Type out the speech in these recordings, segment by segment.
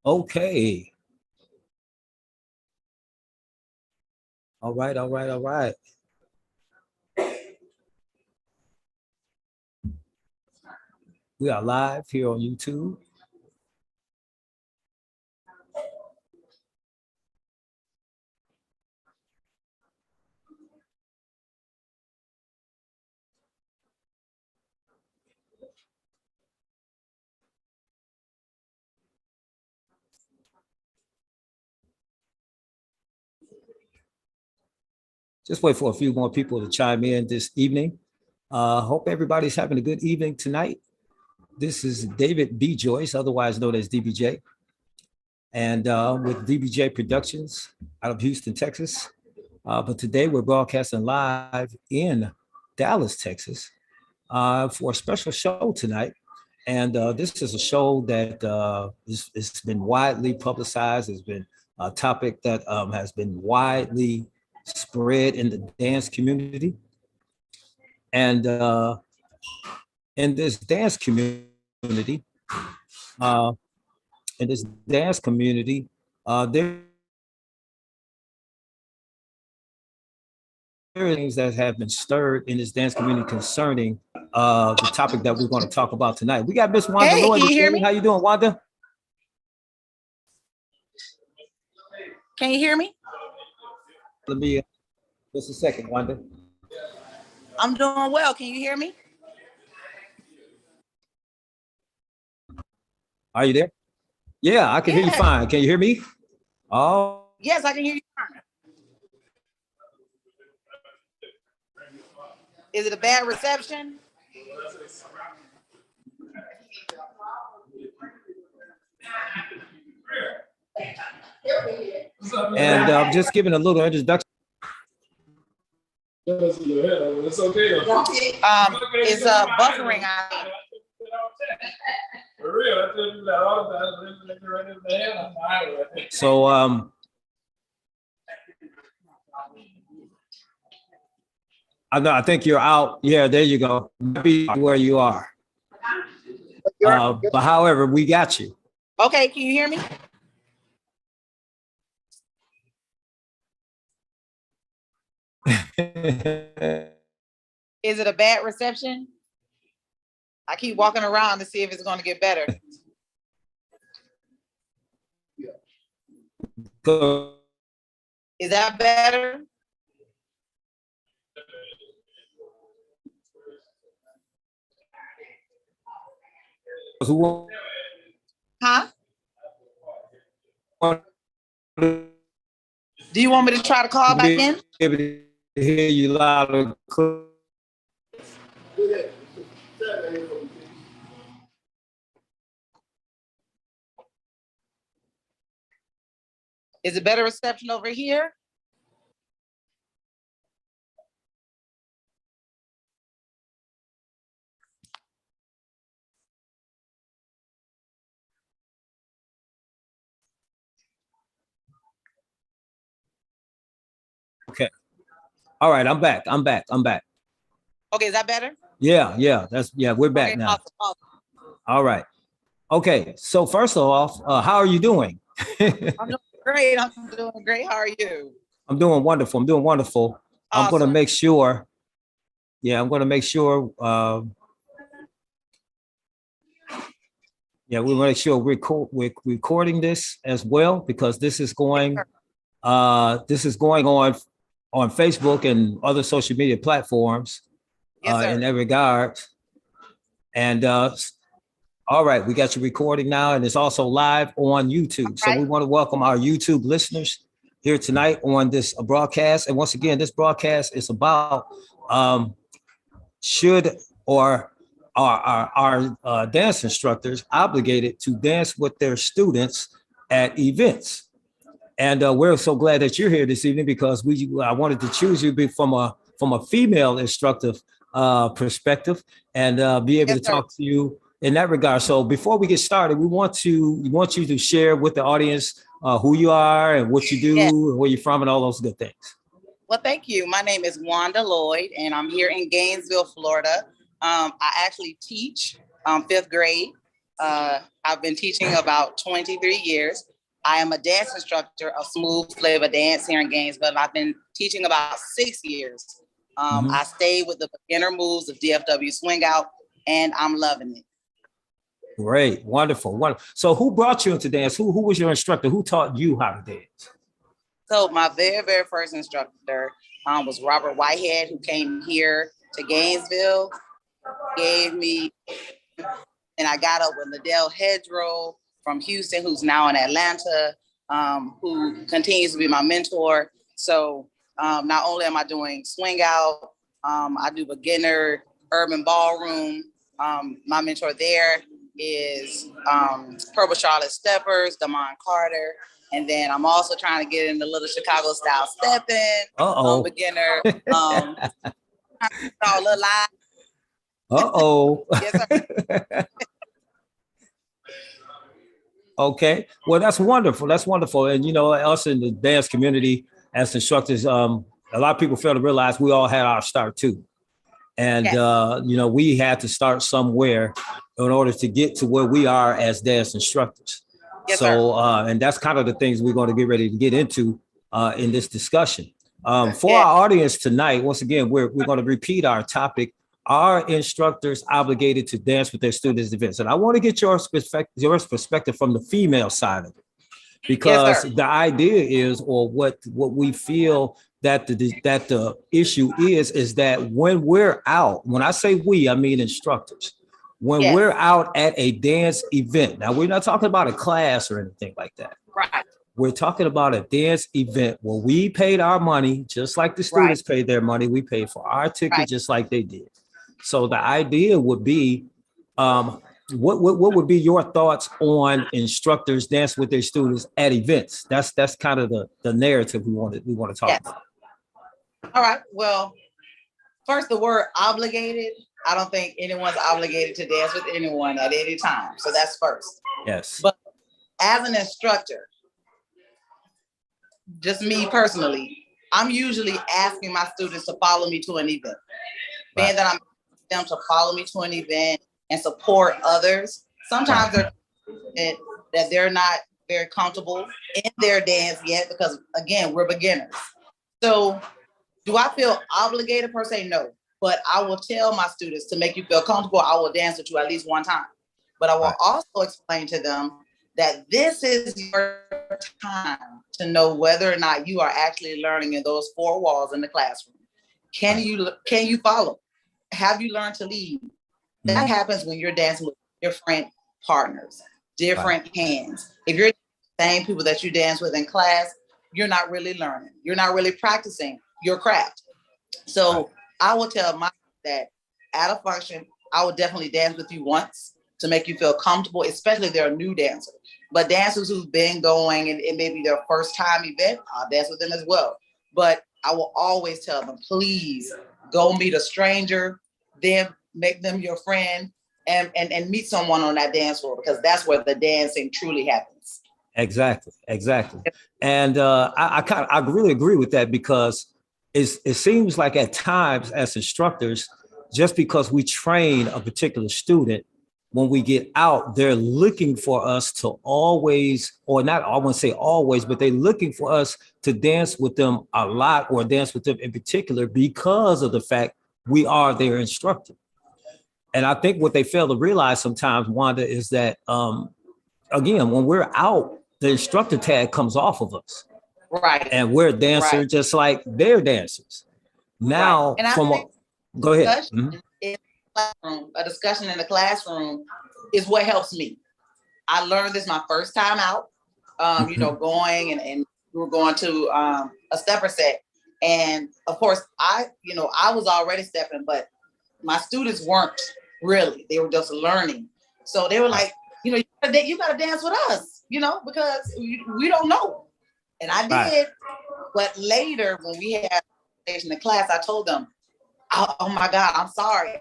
Okay. All right, all right, all right. We are live here on YouTube. Just wait for a few more people to chime in this evening. Hope everybody's having a good evening tonight. This is David B. Joyce, otherwise known as DBJ, and with DBJ Productions out of Houston, Texas. But today we're broadcasting live in Dallas, Texas, for a special show tonight. And this is a show that it's been widely publicized. It's been a topic that has been widely spread in the dance community. And in this dance community, uh, in this dance community, there things that have been stirred in this dance community concerning the topic that we're going to talk about tonight. We got Miss Wanda Lloyd. Can you hear me? How you doing, Wanda? Can you hear me? Let me just a second, Wanda. I'm doing well. Can you hear me? Are you there? Yeah, I can hear you fine. Can you hear me? Oh, yes, I can hear you fine. Is it a bad reception? and just giving a little introduction. It's okay. It's buffering. For real, I tell you that all the time. So I think you're out. Yeah, there you go. Be where you are. But however, we got you. Okay, can you hear me? Is it a bad reception? I keep walking around to see if it's going to get better. Is that better? Huh? Do you want me to try to call back in? Able to hear you loud and clear. Is it better reception over here? Okay. All right, I'm back. Okay, is that better? Yeah, we're back Okay, now. awesome. All right. Okay, so first off, how are you doing? I'm doing great. How are you? I'm doing wonderful. Awesome. I'm going to make sure. Yeah, we're make sure we're recording this as well, because this is going on Facebook and other social media platforms. In that regard. And all right, we got you recording now, and it's also live on YouTube. Right. So we want to welcome our YouTube listeners here tonight on this broadcast. And once again, this broadcast is about should or are our dance instructors obligated to dance with their students at events? And we're so glad that you're here this evening, because I wanted to choose you from a female instructive perspective, and be able to talk to you in that regard. So before we get started, we want you to share with the audience who you are and what you do, and where you're from, and all those good things. Well, thank you. My name is Wanda Lloyd, and I'm here in Gainesville, Florida. I actually teach 5th grade. I've been teaching about 23 years. I am a dance instructor of smooth flavor dance here in Gainesville, and I've been teaching about 6 years. I stayed with the beginner moves of DFW swing out, and I'm loving it. Great, wonderful. So who brought you into dance? Who was your instructor? Who taught you how to dance? So my very, very first instructor was Robert Whitehead, who came here to Gainesville, gave me, and I got up with Liddell Hedgerow from Houston, who's now in Atlanta, who continues to be my mentor. So not only am I doing swing out, I do beginner urban ballroom. My mentor there is Purple Charlotte Steppers, Damon Carter. And then I'm also trying to get in the little Chicago style stepping, beginner. Little live. Yes, sir. Okay, well, that's wonderful. And, us in the dance community as instructors, a lot of people fail to realize we all had our start too. And, we had to start somewhere in order to get to where we are as dance instructors. Yes, so, and that's kind of the things we're going to get ready to get into in this discussion. For our audience tonight, once again, we're going to repeat our topic. Are instructors obligated to dance with their students' events? And I want to get your perspective from the female side of it, because the idea is, or what we feel that the issue is that when we're out, when I say we, I mean instructors, when we're out at a dance event. Now, we're not talking about a class or anything like that. Right. We're talking about a dance event where we paid our money, just like the students paid their money. We paid for our ticket just like they did. So the idea would be, what would be your thoughts on instructors dance with their students at events? That's kind of the narrative we want to talk about. All right. Well, first, the word obligated. I don't think anyone's obligated to dance with anyone at any time. So that's first. Yes. But as an instructor, just me personally, I'm usually asking my students to follow me to an event. Being that I'm asking them to follow me to an event and support others, sometimes they're not very comfortable in their dance yet because, again, we're beginners. So do I feel obligated per se? No. But I will tell my students, to make you feel comfortable, I will dance with you at least one time. But I will also explain to them that this is your time to know whether or not you are actually learning in those four walls in the classroom. Can you follow? Have you learned to lead? That happens when you're dancing with different partners, different hands. If you're the same people that you dance with in class, you're not really learning. You're not really practicing your craft. So I will tell my that at a function, I will definitely dance with you once to make you feel comfortable, especially if they're a new dancer. But dancers who've been going and it may be their first time event, I'll dance with them as well. But I will always tell them, please go meet a stranger, then make them your friend and meet someone on that dance floor, because that's where the dancing truly happens. Exactly. And I really agree with that, because it seems like at times as instructors, just because we train a particular student, when we get out, they're looking for us to always, or not, I won't say always, but they're looking for us to dance with them a lot, or dance with them in particular, because of the fact we are their instructor. And I think what they fail to realize sometimes, Wanda, is that, again, when we're out, the instructor tag comes off of us. Right. And we're dancers just like they're dancers. Now, go ahead. A discussion in the classroom is what helps me. I learned this my first time out, going and we were going to a stepper set. And of course, I was already stepping, but my students weren't really. They were just learning. So they were like, you got to dance with us, because we don't know. And I did. But later, when we had in the class, I told them, oh my God, I'm sorry.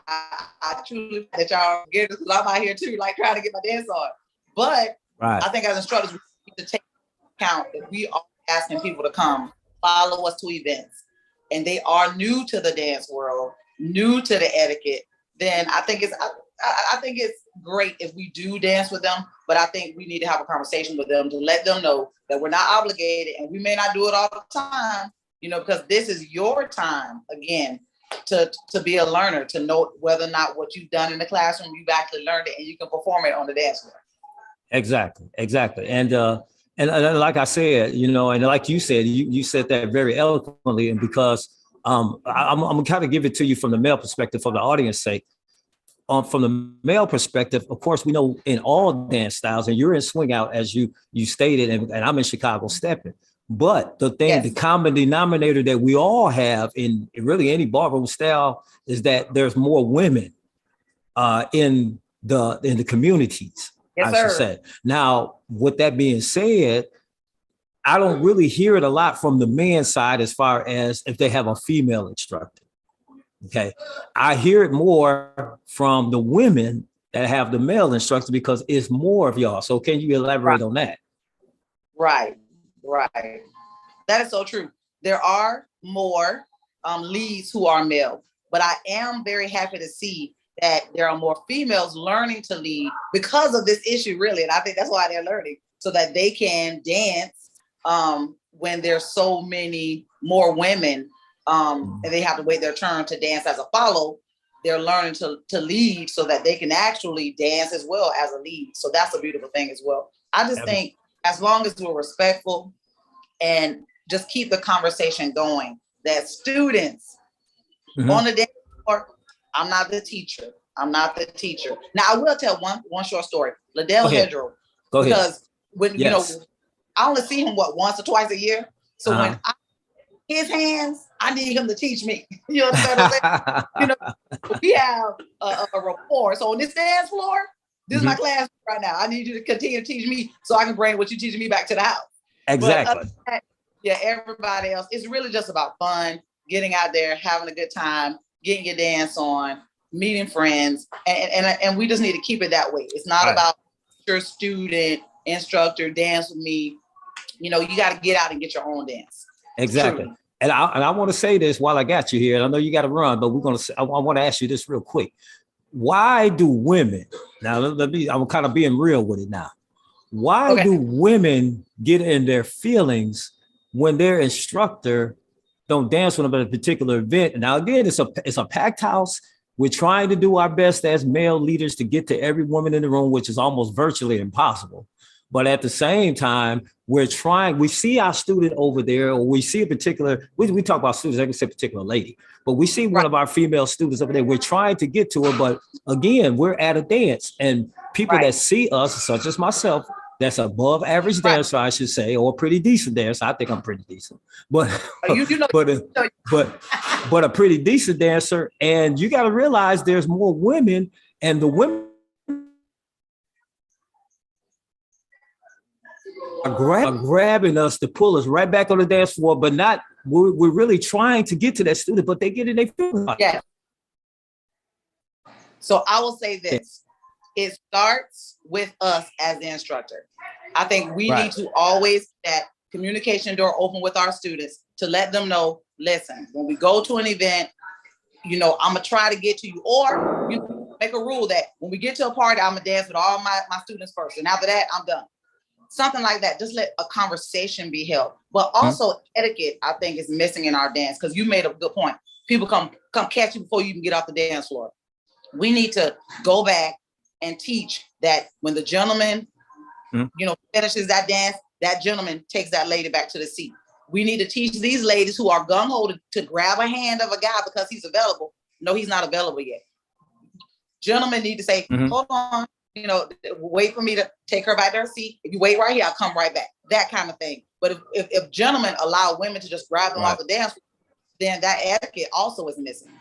I truly that y'all get it, because I'm out here too, like trying to get my dance on. But I think as instructors, we need to take account that we are asking people to come follow us to events, and they are new to the dance world, new to the etiquette. Then I think it's great if we do dance with them, but I think we need to have a conversation with them to let them know that we're not obligated, and we may not do it all the time, because this is your time, again, to be a learner, to know whether or not what you've done in the classroom, you've actually learned it and you can perform it on the dance floor. Exactly. And like I said, and like you said, you said that very eloquently, and because I'm gonna kind of give it to you from the male perspective, for the audience sake. From the male perspective, of course, we know in all dance styles, and you're in swing out, as you stated, and I'm in Chicago stepping. But the thing, the common denominator that we all have in really any ballroom style is that there's more women in the communities, I should say. Now, with that being said, I don't really hear it a lot from the men's side as far as if they have a female instructor. Okay, I hear it more from the women that have the male instructor, because it's more of y'all. So can you elaborate on that? Right. That is so true. There are more leads who are male, but I am very happy to see that there are more females learning to lead because of this issue, really. And I think that's why they're learning, so that they can dance when there's so many more women and they have to wait their turn to dance as a follow, they're learning to lead so that they can actually dance as well as a lead. So that's a beautiful thing as well. I just think as long as we're respectful and just keep the conversation going, that students on the dance floor, I'm not the teacher. I'm not the teacher. Now I will tell one short story. Liddell Hedgerow. Go ahead. Because when you know, I only see him once or twice a year. So when his hands, I need him to teach me. You understand what I'm saying? You know, we have a rapport. So on this dance floor, this is my class right now. I need you to continue to teach me so I can bring what you teaching me back to the house. Exactly. But yeah, everybody else, it's really just about fun, getting out there, having a good time, getting your dance on, meeting friends, and we just need to keep it that way. It's not about your student, instructor, dance with me. You know, you got to get out and get your own dance. Exactly. Truly. And I want to say this while I got you here. I know you got to run, but I want to ask you this real quick. Why do women, now I'm kind of being real with it now. Why do women get in their feelings when their instructor don't dance with them at a particular event? And now again, it's a packed house. We're trying to do our best as male leaders to get to every woman in the room, which is almost virtually impossible. But at the same time, we see our student over there, or we see a particular, we talk about students, I can say particular lady, but we see one of our female students over there. We're trying to get to her, but again, we're at a dance, and people that see us, such as myself, that's above average dancer, I should say, or pretty decent dancer. I think I'm pretty decent, but but a pretty decent dancer. And you got to realize there's more women, and the women are grabbing us to pull us right back on the dance floor, but not, we're really trying to get to that student, but they get in their feelings. Yeah. So I will say this. It starts with us as the instructor. I think we need to always that communication door open with our students to let them know, listen, when we go to an event, you know, I'm gonna try to get to you, or you know, make a rule that when we get to a party, I'm gonna dance with all my students first, and after that, I'm done. Something like that. Just let a conversation be held. But also etiquette, I think, is missing in our dance, because you made a good point. People come catch you before you can get off the dance floor. We need to go back and teach that when the gentleman, you know, finishes that dance, that gentleman takes that lady back to the seat. We need to teach these ladies who are gung-ho to grab a hand of a guy because he's available. No, he's not available yet. Gentlemen need to say, hold on, you know, wait for me to take her back to her seat. If you wait right here, I'll come right back. That kind of thing. But if gentlemen allow women to just grab them off the dance floor, then that etiquette also is missing.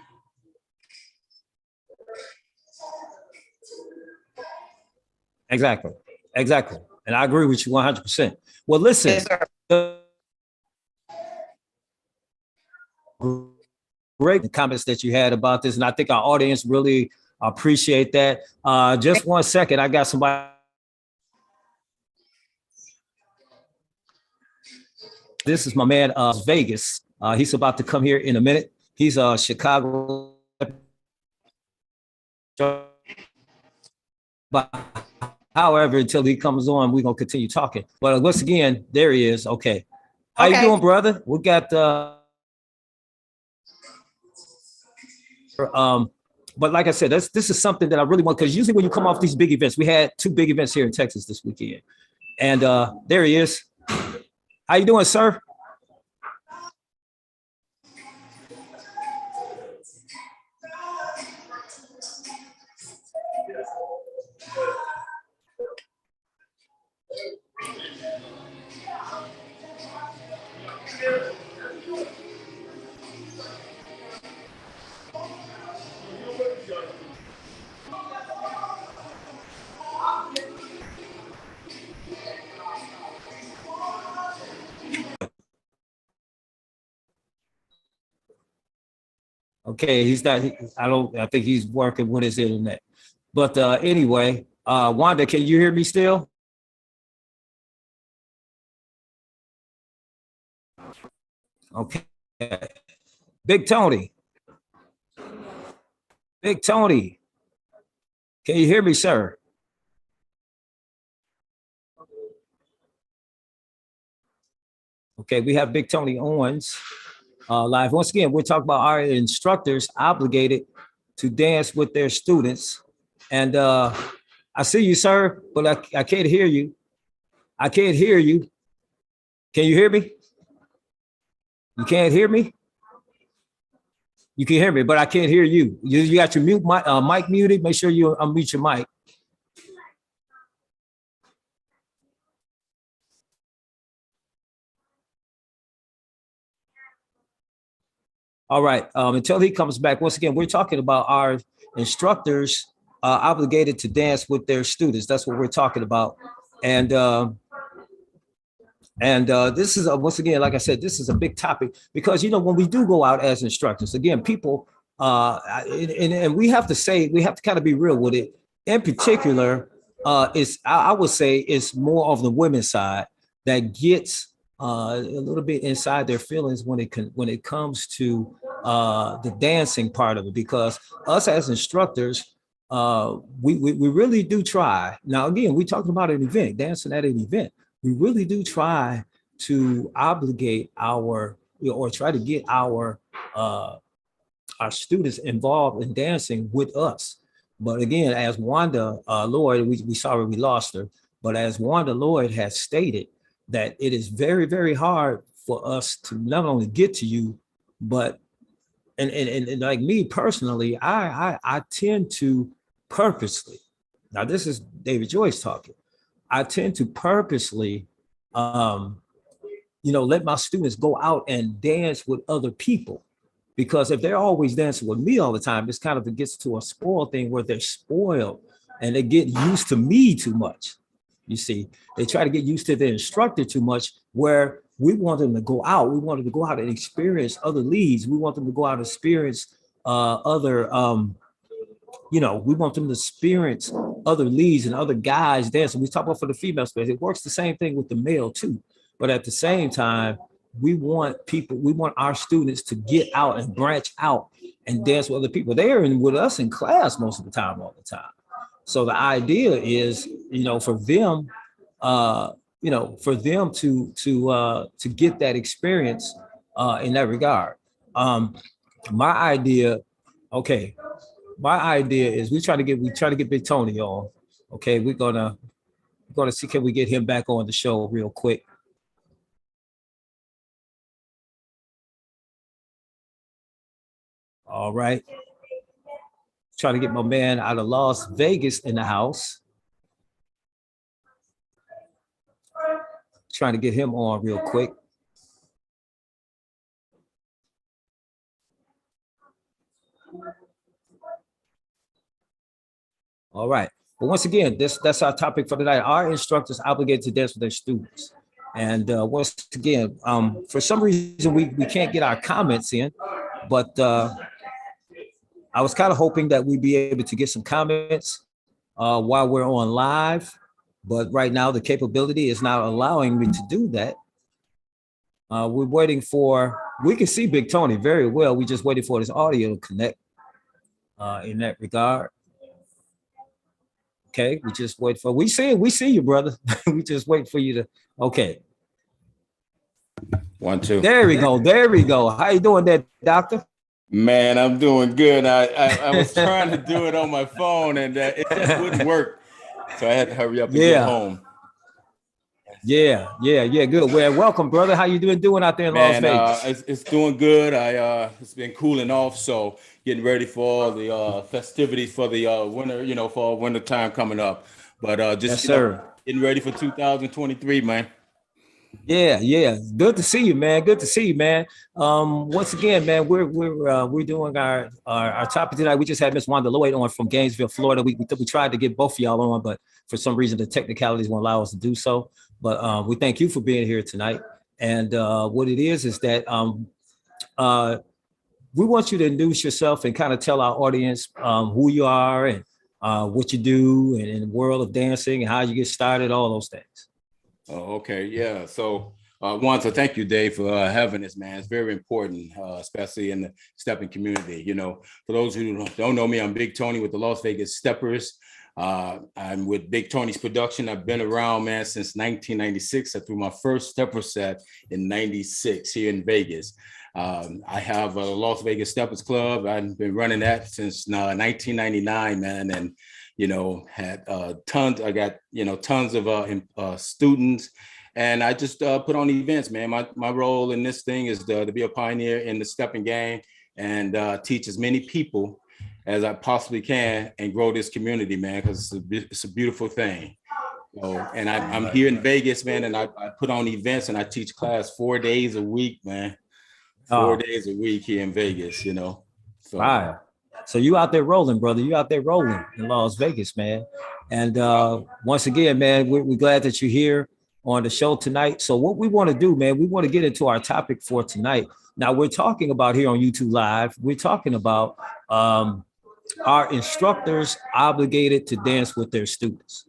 Exactly. And I agree with you 100%. Well, listen, Yes, great comments that you had about this, and I think our audience really appreciate that. Just 1 second, I got somebody. This is my man, Vegas. He's about to come here in a minute. He's Chicago. But however, until he comes on, we're gonna continue talking. But once again, there he is. Okay. How you doing, brother? We got but like I said, this is something that I really want, because usually when you come off these big events, we had 2 big events here in Texas this weekend. And there he is. How you doing, sir? Okay, he's not. I think he's working with his internet. But anyway, Wanda, can you hear me still? Okay. Big Tony. Big Tony. Can you hear me, sir? Okay, we have Big Tony Owens live. Once again, we're talking about our instructors obligated to dance with their students. And I see you, sir, but I can't hear you. I can't hear you. Can you hear me? You can't hear me? You can hear me, but I can't hear you. You got your mic muted. Make sure you unmute your mic. All right. Until he comes back, once again, we're talking about our instructors obligated to dance with their students. That's what we're talking about. And this is once again, like I said, this is a big topic because when we do go out as instructors, again, people and we have to kind of be real with it. In particular, I would say it's more of the women's side that gets a little bit inside their feelings when it comes to the dancing part of it, because us as instructors, we really do try. Now, again, we're talking about an event, dancing at an event. We really do try to obligate or try to get our students involved in dancing with us. But again, as Wanda Lloyd, we sorry we lost her, but as Wanda Lloyd has stated, that it is very, very hard for us to not only get to you, but and like me personally, I tend to purposely, now this is David Joyce talking, I tend to purposely, let my students go out and dance with other people. Because if they're always dancing with me all the time, it gets to a spoiled thing where they're spoiled and they get used to me too much. You see, they try to get used to the instructor too much, where we want them to go out. We want them to go out and experience other leads. We want them to go out and experience other, we want them to experience other leads and other guys dancing. We talk about for the female space. It works the same thing with the male too. But at the same time, we want our students to get out and branch out and dance with other people. They're with us in class most of the time, all the time. So the idea is, for them, to get that experience in that regard. My idea is we try to get Big Tony on. Okay, we're gonna see, can we get him back on the show real quick. All right. Trying to get my man out of Las Vegas in the house. Trying to get him on real quick. All right. But once again, that's our topic for tonight. Our instructors obligated to dance with their students. And once again, for some reason, we can't get our comments in, but I was kind of hoping that we'd be able to get some comments while we're on live, but right now the capability is not allowing me to do that. We're waiting we can see Big Tony very well. We're just waiting for his audio to connect in that regard. Okay, we just wait for, we see you, brother. We just wait for you to, okay. 1, 2. There we go. How you doing there, doctor? Man, I'm doing good. I was trying to do it on my phone and it just wouldn't work. So I had to hurry up and get home. Yeah, good. Well, welcome, brother. How you doing out there in Las Vegas? It's doing good. It's been cooling off, so getting ready for all the festivities for the winter, for winter time coming up. But just getting ready for 2023, man. Yeah. Good to see you, man. Once again, man, we're doing our topic tonight. We just had Miss Wanda Lloyd on from Gainesville, Florida. We tried to get both of y'all on, but for some reason the technicalities won't allow us to do so. But we thank you for being here tonight. And what it is that we want you to introduce yourself and kind of tell our audience who you are and what you do and in the world of dancing and how you get started, all those things. Oh, okay. Yeah. So Wanda, thank you, Dave, for having this, man. It's very important, especially in the stepping community. For those who don't know me, I'm Big Tony with the Las Vegas Steppers. I'm with Big Tony's production. I've been around, man, since 1996. I threw my first stepper set in 96 here in Vegas. I have a Las Vegas Steppers Club. I've been running that since 1999, man. And, you know, had tons, I got, you know, tons of students. And I just put on events, man. My role in this thing is to be a pioneer in the stepping game and teach as many people as I possibly can and grow this community, man, because it's a beautiful thing. So, and I'm here in Vegas, man, and I put on events and I teach class 4 days a week, man. 4 days a week here in Vegas, you know. So. Right. So you out there rolling, brother. You out there rolling in Las Vegas, man. And once again, man, we're glad that you're here on the show tonight. So what we want to do, man, we want to get into our topic for tonight. Now we're talking about here on YouTube Live, we're talking about our instructors obligated to dance with their students.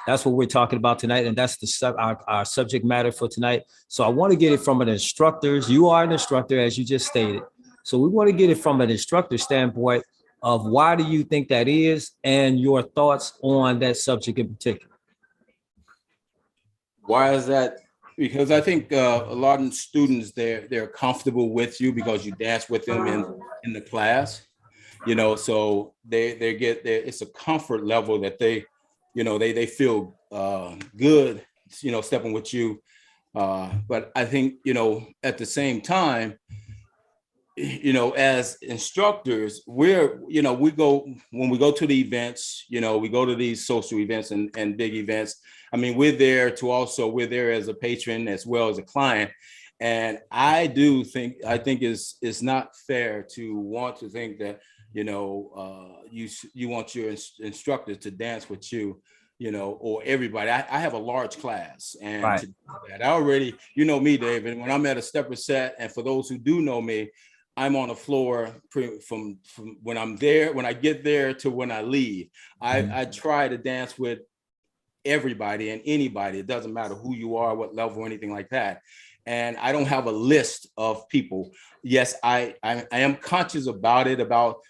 That's what we're talking about tonight. And that's our subject matter for tonight. So I want to get it from an instructor's. You are an instructor, as you just stated. So we want to get it from an instructor standpoint of why do you think that is and your thoughts on that subject in particular. Why is that? Because I think a lot of students, they're comfortable with you because you dance with them in the class, you know, so it's a comfort level that they feel good, you know, stepping with you. But I think, you know, at the same time, you know, as instructors, when we go to the events, you know, we go to these social events and big events. I mean, we're there as a patron as well as a client. And I think it's not fair to want to think that, you know, you want your instructor to dance with you, you know, or everybody. I have a large class, and right. To do that, I already, you know me, David, when I'm at a stepper set, and for those who do know me, I'm on the floor from when I'm there, when I get there to when I leave. I try to dance with everybody and anybody. It doesn't matter who you are, what level, or anything like that. And I don't have a list of people. Yes, I am conscious about it,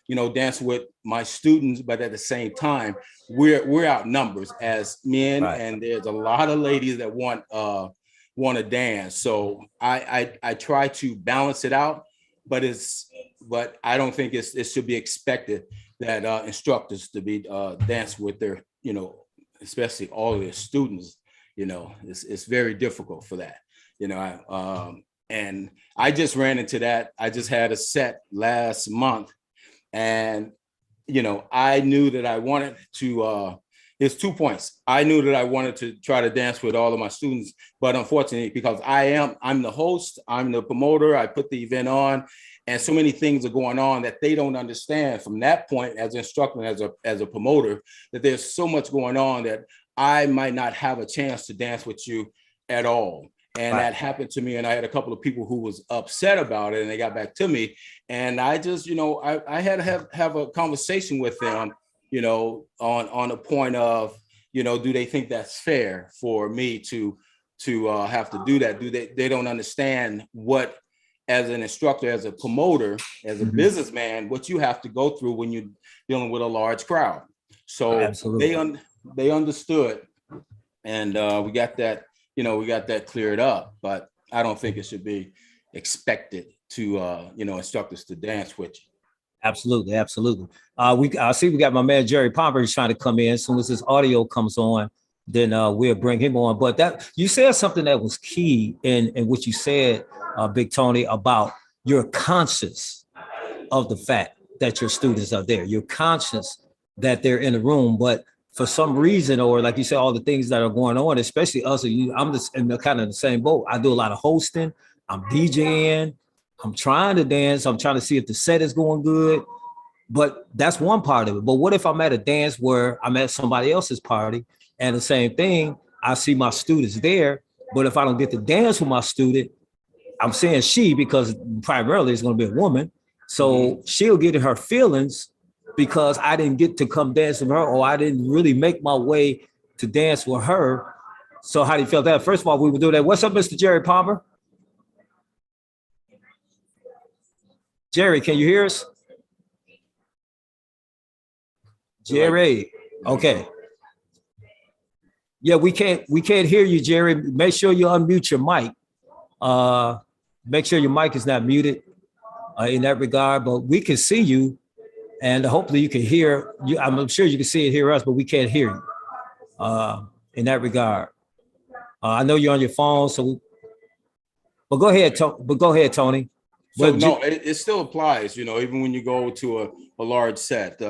you know, dancing with my students, but at the same time, we're outnumbered as men, right. And there's a lot of ladies that want to dance. So I try to balance it out, but I don't think it should be expected that instructors to be dance with their, you know, especially all of their students. You know, it's very difficult for that. You know, and I just ran into that. I just had a set last month, and, you know, I knew that I wanted to, there's 2 points. I knew that I wanted to try to dance with all of my students, but unfortunately, because I'm the host, I'm the promoter, I put the event on, and so many things are going on that they don't understand from that point as an instructor, as a promoter, that there's so much going on that I might not have a chance to dance with you at all. And right. That happened to me. And I had a couple of people who was upset about it, and they got back to me. And I just, you know, I had to have a conversation with them, you know, on a point of, you know, do they think that's fair for me to have to do that? They don't understand what, as an instructor, as a promoter, as a businessman, what you have to go through when you're dealing with a large crowd. So absolutely. They understood, and we got that. You know, we got that cleared up, but I don't think it should be expected to, you know, instructors to dance with you. Absolutely, absolutely. I see we got my man Jerry Pomper is trying to come in. As soon as his audio comes on, then we'll bring him on. But that you said something that was key in what you said, Big Tony, about you're conscious of the fact that your students are there. You're conscious that they're in the room, but for some reason, or like you said, all the things that are going on, especially us, I'm just in the kind of the same boat. I do a lot of hosting. I'm DJing. I'm trying to dance. I'm trying to see if the set is going good. But that's one part of it. But what if I'm at a dance where I'm at somebody else's party, and the same thing, I see my students there, but if I don't get to dance with my student, I'm saying she, because primarily it's going to be a woman. So she'll get in her feelings because I didn't get to come dance with her, or I didn't really make my way to dance with her. So how do you feel that? First of all, we would do that. What's up, Mr. Jerry Palmer? Jerry, can you hear us? Jerry. Okay. Yeah, we can't hear you, Jerry. Make sure you unmute your mic. Make sure your mic is not muted in that regard, but we can see you and hopefully you can hear you. I'm sure you can see and hear us, but we can't hear you in that regard. I know you're on your phone, but go ahead, Tony. So no, it still applies, even when you go to a large set.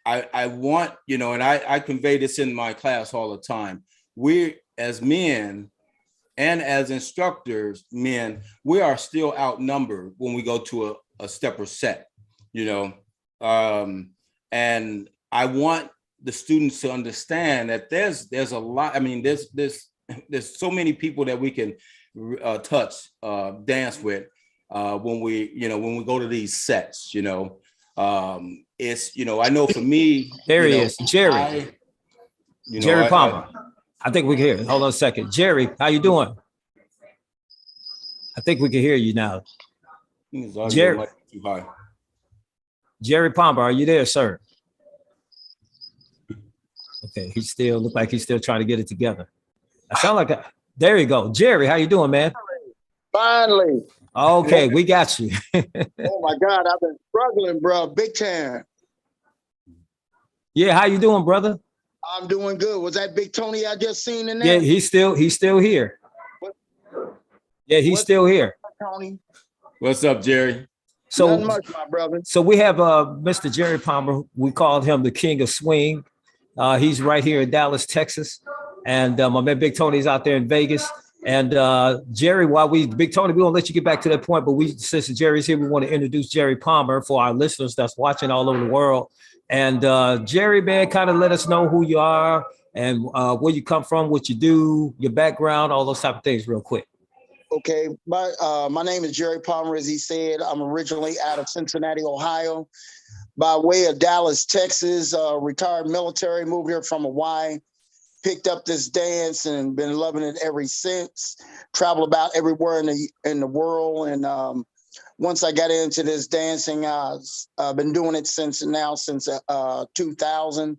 I want, and I convey this in my class all the time. We as men and as instructors, men, we are still outnumbered when we go to a stepper set, and I want the students to understand that there's a lot. I mean, there's so many people that we can touch, dance with when we go to these sets. It's I know for me, there he is, Jerry. Jerry Palmer. I think we can hear. Hold on a second, Jerry. How you doing? I think we can hear you now. Jerry Palmer, are you there, sir? Okay, he still look like he's still trying to get it together. I sound like there you go. Jerry, how you doing, man? Finally. Okay, we got you. Oh my God, I've been struggling, bro, big time. Yeah, how you doing, brother? I'm doing good. Was that Big Tony I just seen in there? Yeah, he's still here. Yeah, he's still here. Tony. What's up, Jerry? So nothing much, my brother. So we have Mr. Jerry Palmer. We called him the King of Swing. He's right here in Dallas, Texas, and my man Big Tony's out there in Vegas. And Jerry, Big Tony, we won't let you get back to that point, but since Jerry's here, we want to introduce Jerry Palmer for our listeners that's watching all over the world. And Jerry, man, kind of let us know who you are and where you come from, what you do, your background, all those type of things real quick. Okay, my name is Jerry Palmer, as he said. I'm originally out of Cincinnati, Ohio, by way of Dallas, Texas, retired military, moved here from Hawaii, picked up this dance and been loving it ever since. Traveled about everywhere in the world. And once I got into this dancing, I've been doing it since 2000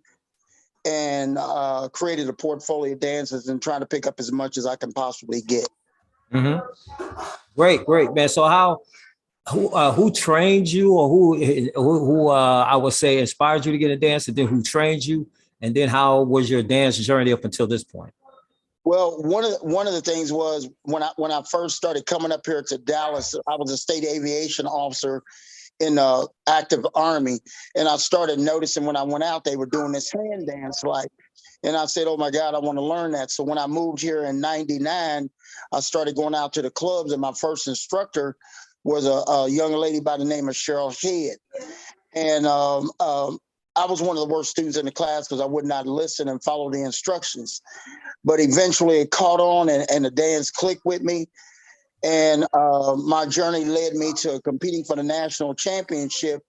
and created a portfolio of dances and trying to pick up as much as I can possibly get. Mm-hmm. Great, man. So who trained you, or who I would say inspired you to get a dance, and then who trained you, and then how was your dance journey up until this point? Well, one of the things was when I first started coming up here to Dallas, I was a state aviation officer in the active Army, and I started noticing when I went out they were doing this hand dance and I said, oh my God, I want to learn that. So when I moved here in '99, I started going out to the clubs, and my first instructor was a young lady by the name of Cheryl Head. And I was one of the worst students in the class because I would not listen and follow the instructions. But eventually it caught on and the dance clicked with me. And my journey led me to competing for the national championship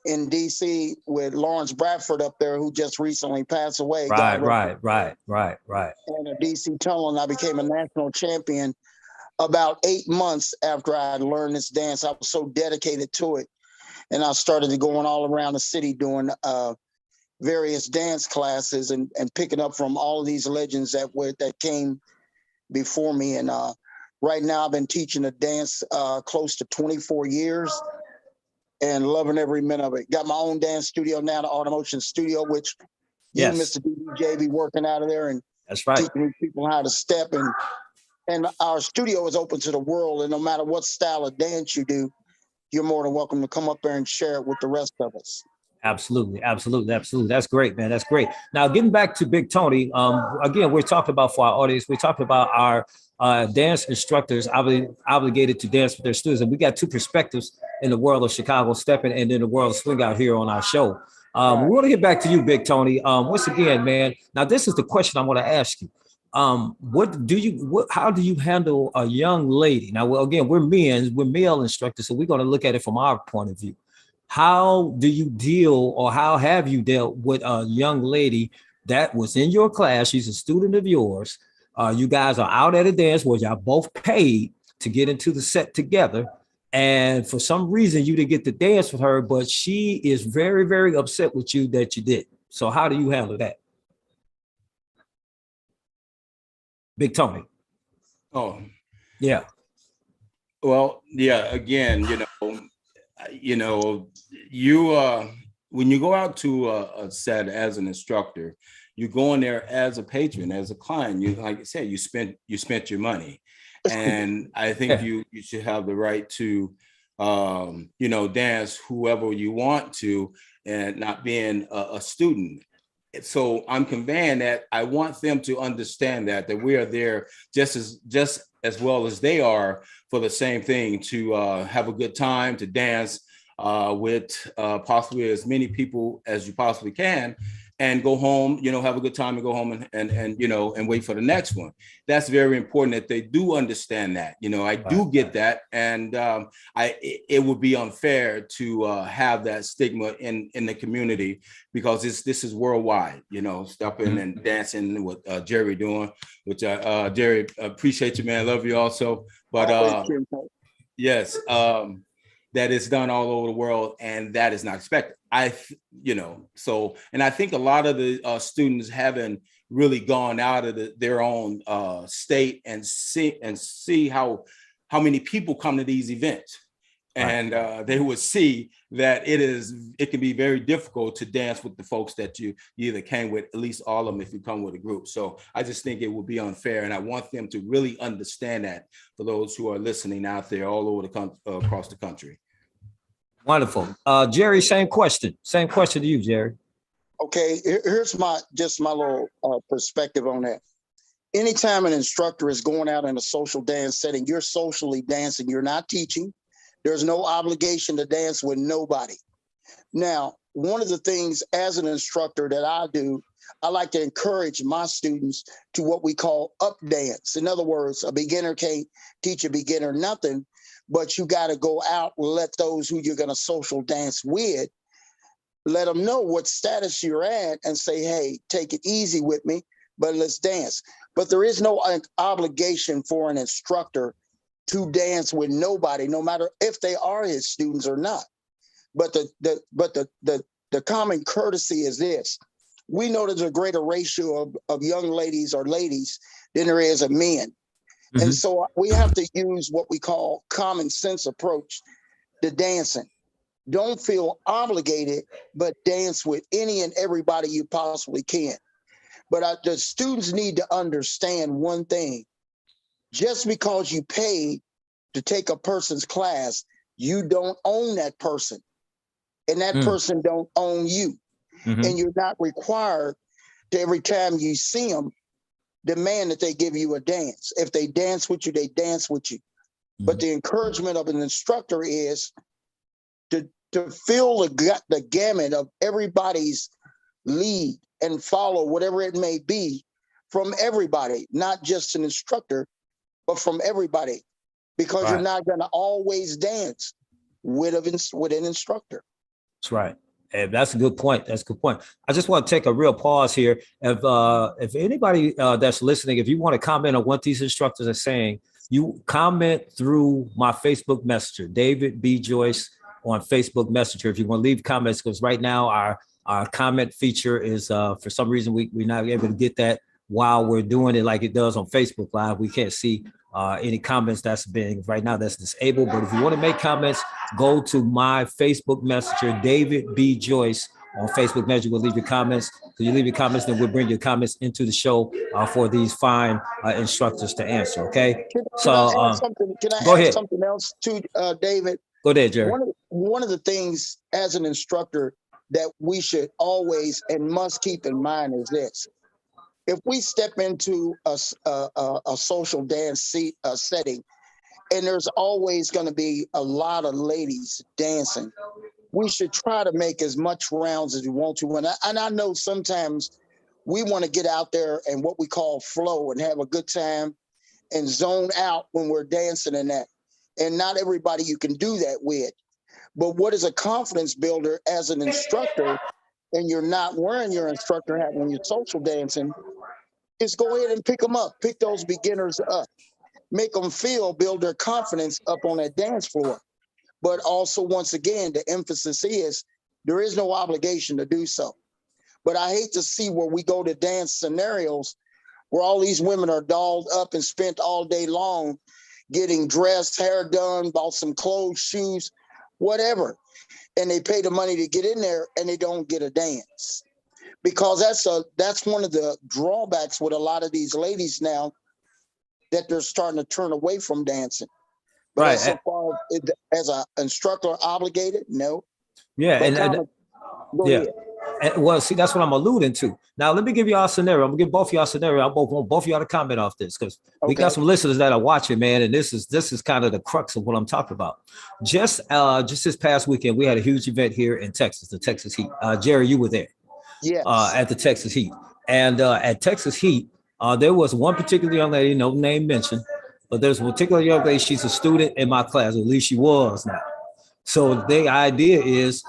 in DC with Lawrence Bradford up there, who just recently passed away. Right. And a DC tunnel, and I became a national champion about 8 months after I had learned this dance. I was so dedicated to it. And I started going all around the city doing various dance classes and picking up from all of these legends that came before me. And right now I've been teaching the dance close to 24 years and loving every minute of it. Got my own dance studio now, the Automotion Studio, which you, Mr. DBJ, be working out of there and that's right, teaching people how to step. And our studio is open to the world. And no matter what style of dance you do, you're more than welcome to come up there and share it with the rest of us. Absolutely. That's great, man. That's great. Now, getting back to Big Tony, again, we're talking about for our audience, we're talking about our dance instructors obligated to dance with their students. And we got two perspectives in the world of Chicago stepping and in the world of swing out here on our show. We want to get back to you, Big Tony. Once again, man, now this is the question I want to ask you. How do you handle a young lady? Now, well, again, we're male instructors, so we're going to look at it from our point of view. How do you deal, or how have you dealt with a young lady that was in your class? She's a student of yours. You guys are out at a dance where y'all both paid to get into the set together. And for some reason, you didn't get to dance with her, but she is very, very upset with you that you did. So how do you handle that? Big Tony. Oh, Yeah. well, yeah. Again, you when you go out to a set as an instructor, you go in there as a patron, as a client. You, like I said, you spent your money, and I think you should have the right to, dance whoever you want to, and not being a student. So I'm conveying that I want them to understand that we are there just as well as they are for the same thing, to have a good time, to dance with possibly as many people as you possibly can, and go home, have a good time and go home and wait for the next one. That's very important that they do understand that. I do get that, and it would be unfair to have that stigma in the community, because this is worldwide. Stopping and dancing, what Jerry doing, which Jerry, appreciate you, man, love you also, but yes. That is done all over the world, and that is not expected. And I think a lot of the students haven't really gone out of their own state and see how many people come to these events. And they would see that it can be very difficult to dance with the folks that you either came with, at least all of them if you come with a group. So I just think it would be unfair, and I want them to really understand that, for those who are listening out there all over across the country. Wonderful. Jerry, same question to you, Jerry. Okay, here's my little perspective on that. Anytime an instructor is going out in a social dance setting, you're socially dancing, you're not teaching. There's no obligation to dance with nobody. Now, one of the things as an instructor that I do, I like to encourage my students to what we call up dance. In other words, a beginner can't teach a beginner nothing, but you got to go out and let those who you're going to social dance with, let them know what status you're at and say, hey, take it easy with me, but let's dance. But there is no obligation for an instructor to dance with nobody, no matter if they are his students or not. But the common courtesy is this. We know there's a greater ratio of young ladies or ladies than there is of men. Mm-hmm. And so we have to use what we call common sense approach to dancing. Don't feel obligated, but dance with any and everybody you possibly can. But the students need to understand one thing. Just because you pay to take a person's class, you don't own that person. And that person don't own you. Mm-hmm. And you're not required to, every time you see them, demand that they give you a dance. If they dance with you, they dance with you. Mm-hmm. But the encouragement of an instructor is to fill the gamut of everybody's lead and follow whatever it may be from everybody, not just an instructor, but from everybody, because you're not going to always dance with an instructor. That's right. And that's a good point. I just want to take a real pause here. If anybody that's listening, if you want to comment on what these instructors are saying, you comment through my Facebook Messenger, David B. Joyce on Facebook Messenger. If you want to leave comments, because right now our comment feature is for some reason we're not able to get that while we're doing it like it does on Facebook Live. We can't see any comments that's disabled. But if you want to make comments, go to my Facebook Messenger, David B. Joyce on Facebook Messenger. We'll leave your comments. So you leave your comments, then we'll bring your comments into the show for these fine instructors to answer. Okay. Can I add something else too, David? Go ahead, Jerry. One of the things as an instructor that we should always and must keep in mind is this. If we step into a social dance setting, and there's always going to be a lot of ladies dancing, we should try to make as much rounds as we want to. And I know sometimes we want to get out there and what we call flow and have a good time and zone out when we're dancing and that. And not everybody you can do that with. But what is a confidence builder as an instructor, and you're not wearing your instructor hat when you're social dancing, is go ahead and pick them up, pick those beginners up, make them build their confidence up on that dance floor. But also, once again, the emphasis is there is no obligation to do so. But I hate to see where we go to dance scenarios where all these women are dolled up and spent all day long getting dressed, hair done, bought some clothes, shoes, whatever. And they pay the money to get in there and they don't get a dance. Because that's one of the drawbacks with a lot of these ladies now, that they're starting to turn away from dancing. But Right. so far as an instructor obligated, no. Yeah. Go yeah. ahead. Well, see, that's what I'm alluding to. Now, let me give y'all a scenario. I'm gonna give both of y'all a scenario. I want both of y'all to comment off this because we got some listeners that are watching, man. And this is kind of the crux of what I'm talking about. Just this past weekend, we had a huge event here in Texas, the Texas Heat. Jerry, you were there. Yes. At the Texas Heat. And at Texas Heat, there was one particular young lady, no name mentioned, but there's a particular young lady. She's a student in my class, at least she was now. So the idea is,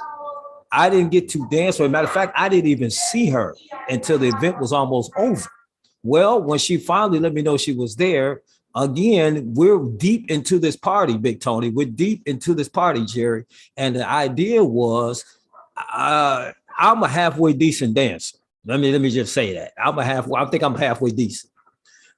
I didn't get to dance with her. Matter of fact, I didn't even see her until the event was almost over. Well, when she finally let me know she was there, again, we're deep into this party, Big Tony. We're deep into this party, Jerry. And the idea was, I'm a halfway decent dancer. Let me just say that. I think I'm halfway decent.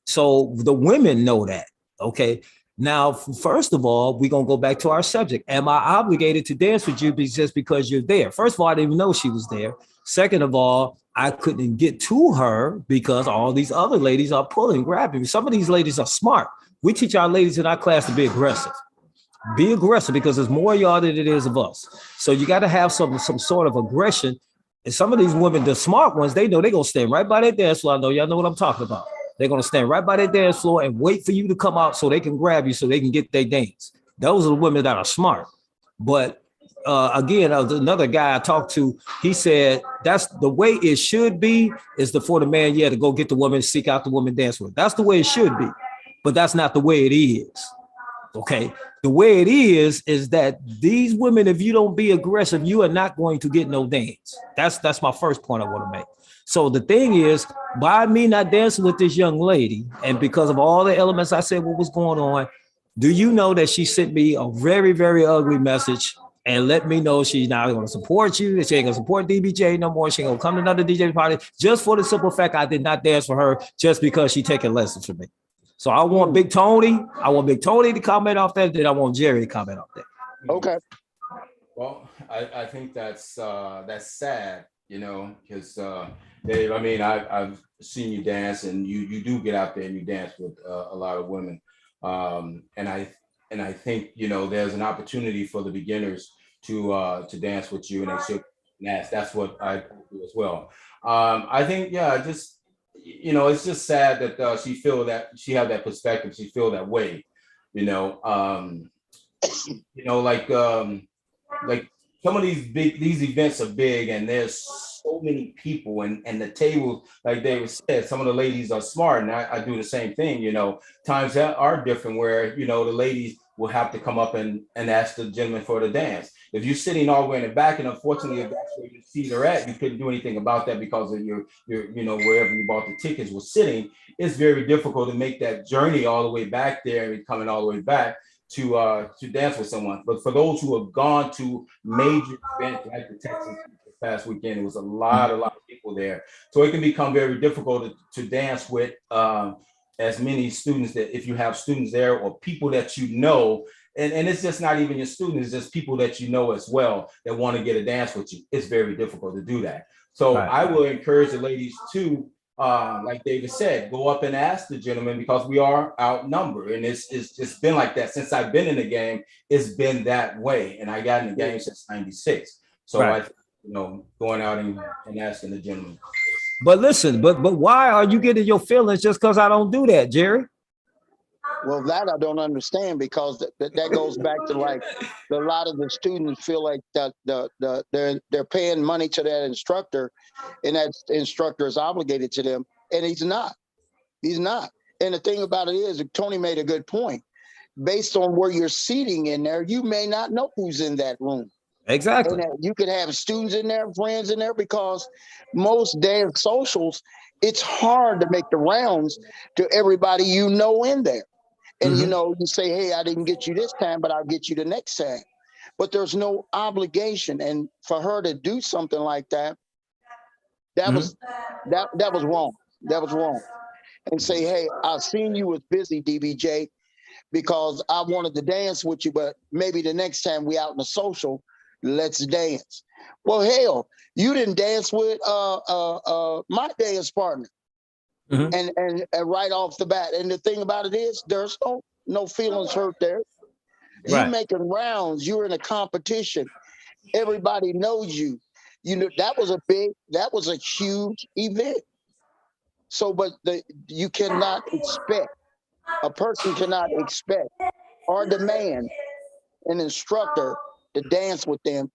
So the women know that. Okay. Now, first of all, we're going to go back to our subject. Am I obligated to dance with you just because you're there? First of all, I didn't even know she was there. Second of all, I couldn't get to her because all these other ladies are pulling, grabbing me. Some of these ladies are smart. We teach our ladies in our class to be aggressive. Be aggressive because there's more of y'all than it is of us. So you got to have some sort of aggression. And some of these women, the smart ones, they know they're going to stand right by their dance floor. I know y'all know what I'm talking about. They're going to stand right by their dance floor and wait for you to come out so they can grab you so they can get their dance. Those are the women that are smart. But again, another guy I talked to, he said that's the way it should be, is for the man, to go get the woman, seek out the woman, dance with. That's the way it should be. But that's not the way it is. Okay. The way it is that these women, if you don't be aggressive, you are not going to get no dance. That's my first point I want to make. So the thing is, by me not dancing with this young lady, and because of all the elements I said what was going on, do you know that she sent me a very, very ugly message and let me know she's not going to support you, that she ain't going to support DBJ no more. She ain't going to come to another DJ party just for the simple fact I did not dance for her just because she taking lessons from me. So I want Big Tony to comment off that, then I want Jerry to comment off that. Okay. Well, I think that's sad, because Dave, I mean, I've seen you dance, and you do get out there and you dance with a lot of women, and I think there's an opportunity for the beginners to dance with you, and they should dance. That's what I do as well. I think it's just sad that she feel that she have that perspective. She feel that way, like some of these events are big, and there's so many people, and the tables, like David said, some of the ladies are smart, and I do the same thing. Times that are different where the ladies will have to come up and ask the gentleman for the dance. If you're sitting all the way in the back, and unfortunately if that's where your seat are at, you couldn't do anything about that because of your wherever you bought the tickets was sitting. It's very difficult to make that journey all the way back there and coming all the way back to dance with someone. But for those who have gone to major events like the Texas this past weekend, it was a lot of people there. So it can become very difficult to dance with as many students, that if you have students there or people that and it's just not even your students, it's just people that as well that want to get a dance with you. It's very difficult to do that. So right. I will encourage the ladies to, like David said, go up and ask the gentleman, because we are outnumbered, and it's just been like that since I've been in the game. It's been that way, and I got in the game since '96. So right. Going out and asking the gentleman. But listen, but why are you getting your feelings just because I don't do that, Jerry? Well, that I don't understand, because that goes back to like a lot of the students feel like that they're paying money to that instructor, and that instructor is obligated to them, and he's not. He's not. And the thing about it is, Tony made a good point. Based on where you're seating in there, you may not know who's in that room. Exactly. And you could have students in there, friends in there, because most dance socials, it's hard to make the rounds to everybody in there. And you say, hey, I didn't get you this time, but I'll get you the next time. But there's no obligation. And for her to do something like that, that was wrong. That was wrong. and say, hey, I seen you was busy, DBJ, because I wanted to dance with you, but maybe the next time we out in the social, let's dance. Well, hell, you didn't dance with my dance partner. Mhm. And right off the bat. And the thing about it is there's no feelings hurt there. You Right. making rounds, you're in a competition. Everybody knows you. You know, that was a huge event. So, but you cannot expect, a person cannot expect or demand an instructor to dance with them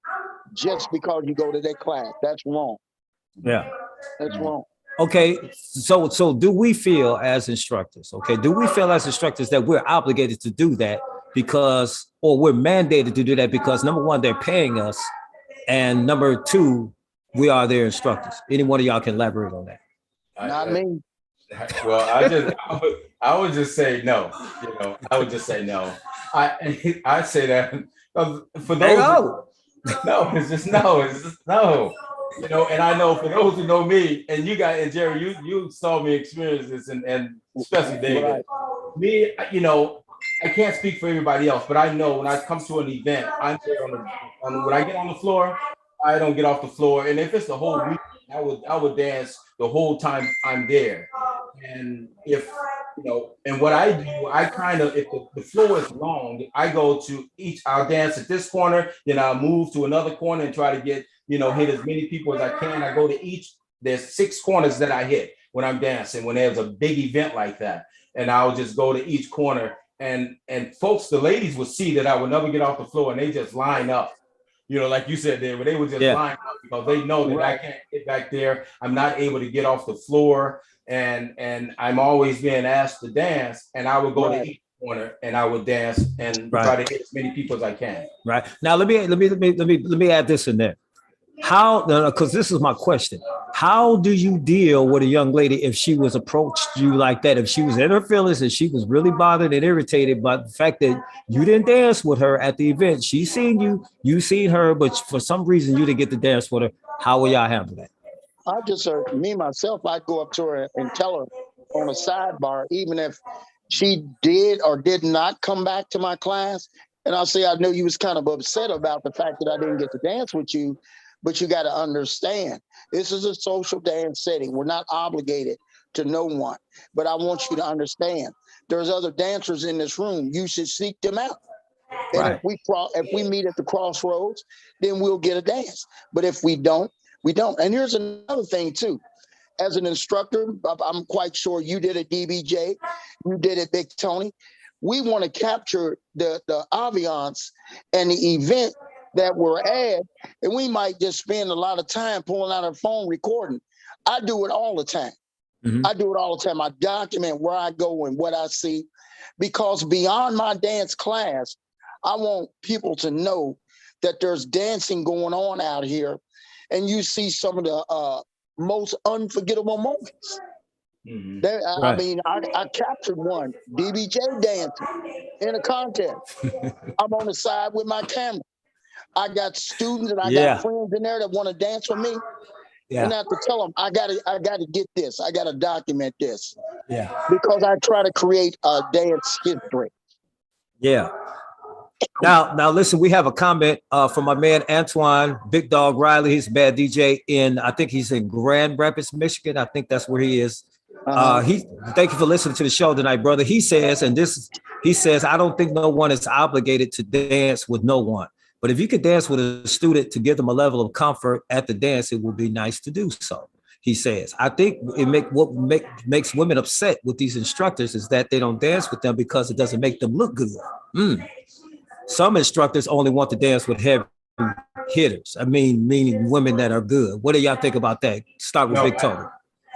just because you go to their class. That's wrong. Yeah. That's wrong. Okay, so do we feel as instructors, that we're obligated to do that because, or we're mandated to do that because number one, they're paying us, and number two, we are their instructors? Any one of y'all can elaborate on that? Not me. Well, I would just say no. You know, I would just say no. I say that for those. No, it's just no. It's just no. You know, and I know for those who know me, and you guys, and Jerry, you saw me experience this, and especially David. Right. Me, you know, I can't speak for everybody else, but I know when I come to an event, I'm there when I get on the floor, I don't get off the floor, and if it's the whole week, I would dance the whole time I'm there. And if you know, and what I do, I kind of, if the floor is long, I go to I'll dance at this corner, then I'll move to another corner and try to get, you know, hit as many people as I can. I go to there's 6 corners that I hit when I'm dancing, when there's a big event like that. And I'll just go to each corner, and folks, the ladies will see that I would never get off the floor, and they just line up. You know, like you said, David, they would just line up because they know that I can't get back there. I'm not able to get off the floor, and I'm always being asked to dance, and I would go to each corner and I would dance and try to hit as many people as I can. Right. Now let me add this in there. How, because this is my question. How do you deal with a young lady if she was approached you like that? If she was in her feelings and she was really bothered and irritated by the fact that you didn't dance with her at the event, she seen you, you seen her, but for some reason you didn't get to dance with her. How will y'all handle that? I just me myself, I'd go up to her and tell her on a sidebar, even if she did or did not come back to my class, and I'll say, I know you was kind of upset about the fact that I didn't get to dance with you, but you got to understand, this is a social dance setting. We're not obligated to no one, but I want you to understand, there's other dancers in this room. You should seek them out. And if we meet at the crossroads, then we'll get a dance. But if we don't, we don't. And here's another thing too. As an instructor, I'm quite sure you did it, DBJ, you did it, Big Tony. We want to capture the ambiance and the event that we're at, and we might just spend a lot of time pulling out our phone recording. I do it all the time. Mm-hmm. I do it all the time. I document where I go and what I see, because beyond my dance class, I want people to know that there's dancing going on out here, and you see some of the most unforgettable moments. Mm-hmm. I mean, I captured one, DBJ dancing in a contest. I'm on the side with my camera. I got students and I got friends in there that want to dance with me. Yeah. And I have to tell them, I gotta get this. I gotta document this. Yeah. Because I try to create a dance history. Yeah. Now listen, we have a comment from my man Antoine Big Dog Riley. He's a bad DJ I think he's in Grand Rapids, Michigan. I think that's where he is. Thank you for listening to the show tonight, brother. He says, I don't think no one is obligated to dance with no one. But if you could dance with a student to give them a level of comfort at the dance, it would be nice to do so. He says, I think what makes women upset with these instructors is that they don't dance with them because it doesn't make them look good. Some instructors only want to dance with heavy hitters. I mean, meaning women that are good. What do y'all think about that? Start with Big Tony.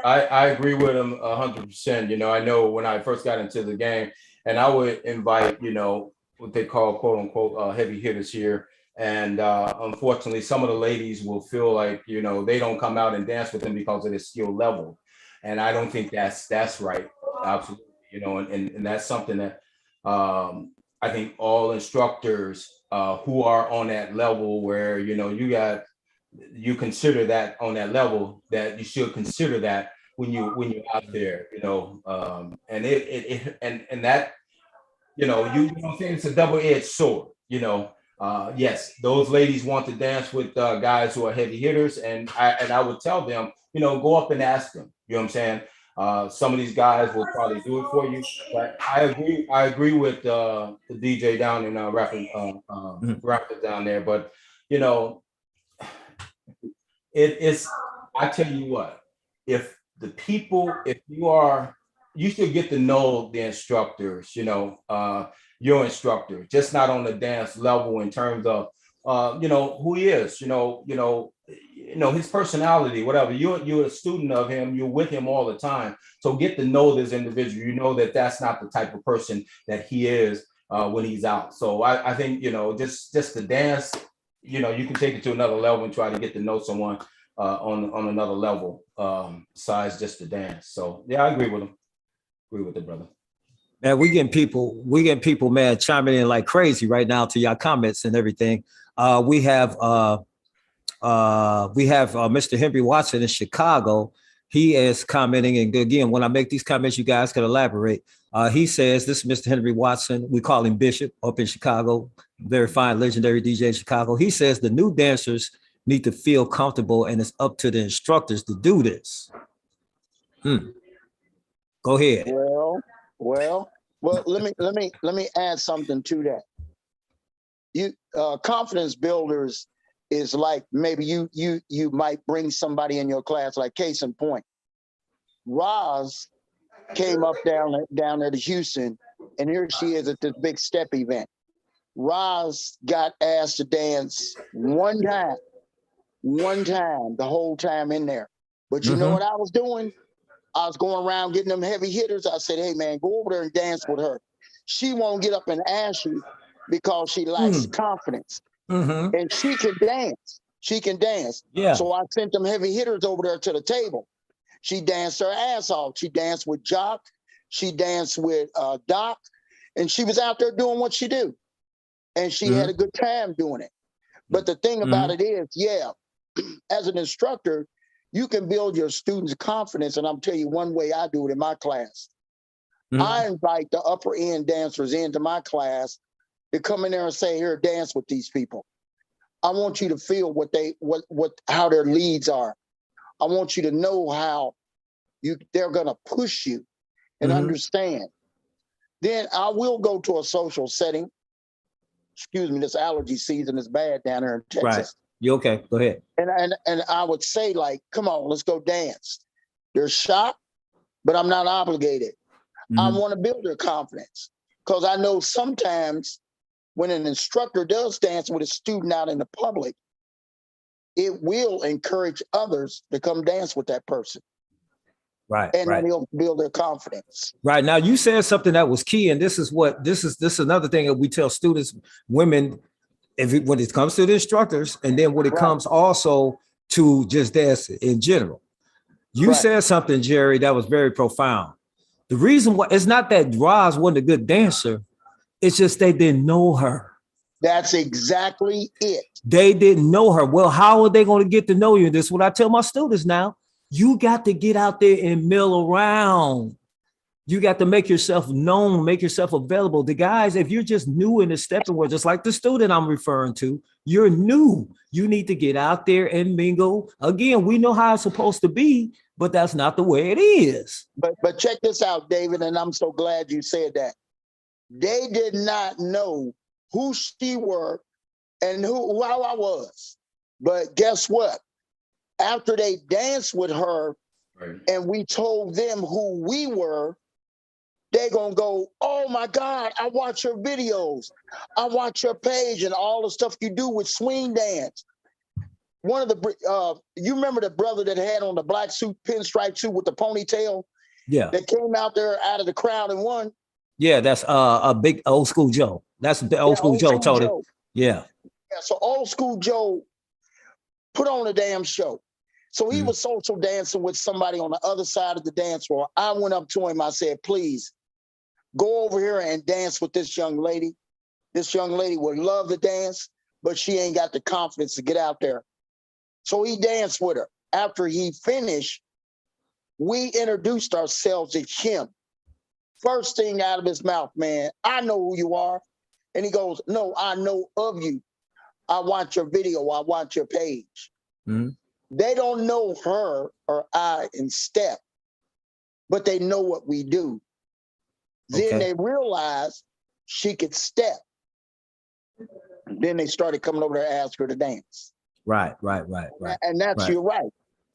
I agree with him 100%. You know, I know when I first got into the game, and I would invite, you know, what they call quote unquote heavy hitters here. And unfortunately, some of the ladies will feel like, you know, they don't come out and dance with them because of their skill level. And I don't think that's right. Absolutely. You know, and that's something that I think all instructors who are on that level where, you know, you consider that on that level, that you should consider that when you're out there, you know, and and that, you know, you know what I'm saying? It's a double-edged sword, you know. Yes, those ladies want to dance with guys who are heavy hitters, and I would tell them, you know, go up and ask them. You know what I'm saying? Some of these guys will probably do it for you, but I agree with the DJ down in Rapid down there. But you know, it's, I tell you what, if the people, if you should get to know the instructors, you know, your instructor, just not on the dance level in terms of, you know, who he is, his personality, whatever. You're a student of him. You're with him all the time. So get to know this individual. You know that that's not the type of person that he is when he's out. So I think, you know, just the dance, you know, you can take it to another level and try to get to know someone on another level besides just the dance. So yeah, I agree with him. Agree with it, brother. Man, we getting people, man, chiming in like crazy right now to your comments and everything. We have Mr. Henry Watson in Chicago. He is commenting, and again, when I make these comments, you guys can elaborate. He says, this is Mr. Henry Watson. We call him Bishop up in Chicago. Very fine, legendary DJ in Chicago. He says the new dancers need to feel comfortable, and it's up to the instructors to do this. Go ahead. Well, let me add something to that. You confidence builders is like, maybe you might bring somebody in your class, like case in point. Roz came up down there to Houston, and here she is at this big step event. Roz got asked to dance one time, the whole time in there. But you know what I was doing? I was going around getting them heavy hitters. I said, hey, man, go over there and dance with her. She won't get up and ask you because she lacks confidence. And she can dance. She can dance. Yeah. So I sent them heavy hitters over there to the table. She danced her ass off. She danced with Jock. She danced with Doc. And she was out there doing what she do. And she had a good time doing it. But the thing about it is, yeah, as an instructor, you can build your students' confidence. And I'm telling you one way I do it in my class. I invite the upper end dancers into my class to come in there and say, here, dance with these people. I want you to feel how their leads are. I want you to know how they're gonna push you and understand. Then I will go to a social setting. Excuse me, this allergy season is bad down there in Texas. Right. You okay? Go ahead. And I would say, like, come on, let's go dance. They're shocked, but I'm not obligated. I want to build their confidence, because I know sometimes when an instructor does dance with a student out in the public, it will encourage others to come dance with that person. Right. And then they'll build their confidence. Right. Now you said something that was key, and this is another thing that we tell students, women, when it comes to the instructors, and then when it comes also to just dance in general. You said something, Jerry, that was very profound. The reason why, it's not that Roz wasn't a good dancer, it's just they didn't know her. That's exactly it. They didn't know her. Well, how are they going to get to know you? This is what I tell my students now. You got to get out there and mill around. You got to make yourself known, make yourself available. The guys, if you're just new in the stepping world, just like the student I'm referring to, you're new. You need to get out there and mingle. Again, we know how it's supposed to be, but that's not the way it is. But check this out, David, and I'm so glad you said that. They did not know who she were and who I was. But guess what? After they danced with her and we told them who we were, they're going to go, oh my God, I watch your videos. I watch your page and all the stuff you do with swing dance. One of the, you remember the brother that had on the black suit, pinstripe suit with the ponytail? Yeah. That came out there out of the crowd and won? Yeah, that's a big old school Joe. That's the old school Joe, Tony. Yeah. So old school Joe put on a damn show. So he was social dancing with somebody on the other side of the dance floor. I went up to him. I said, please go over here and dance with this young lady. This young lady would love to dance, but she ain't got the confidence to get out there. So he danced with her. After he finished, We introduced ourselves as him. First thing out of his mouth, man, I know who you are. And he goes, no, I know of you. I want your video. I want your page. Mm-hmm. They don't know her or I in step, but they know what we do. Okay. Then they realized she could step. And then they started coming over there to ask her to dance. Right. And that's you're right.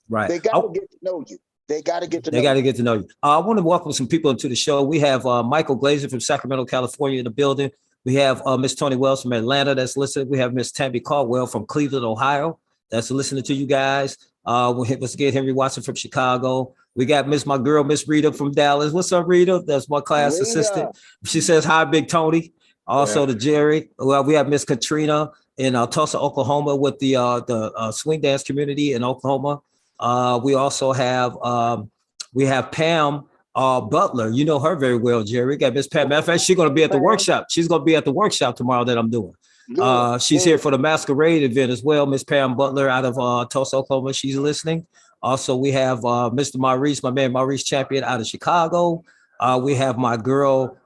Right. They got to get to know you. They got to get to know you. They got to get to know you. I want to welcome some people into the show. We have Michael Glazer from Sacramento, California in the building. We have Miss Tony Wells from Atlanta that's listening. We have Miss Tammy Caldwell from Cleveland, Ohio that's listening to you guys. Let's get Henry Watson from Chicago. We got my girl, Miss Rita from Dallas. What's up, Rita? That's my class Rita. assistant. She says, hi, Big Tony. Also to Jerry. Well, we have Miss Katrina in Tulsa, Oklahoma with the swing dance community in Oklahoma. We also have Pam Butler. You know her very well, Jerry. Got Miss Pam. Matter of fact, she's going to be at the workshop. She's going to be at the workshop tomorrow that I'm doing. She's here for the masquerade event as well. Miss Pam Butler out of Tulsa, Oklahoma. She's listening. Also, we have Mr. Maurice, my man Maurice Champion out of Chicago. We have my girl,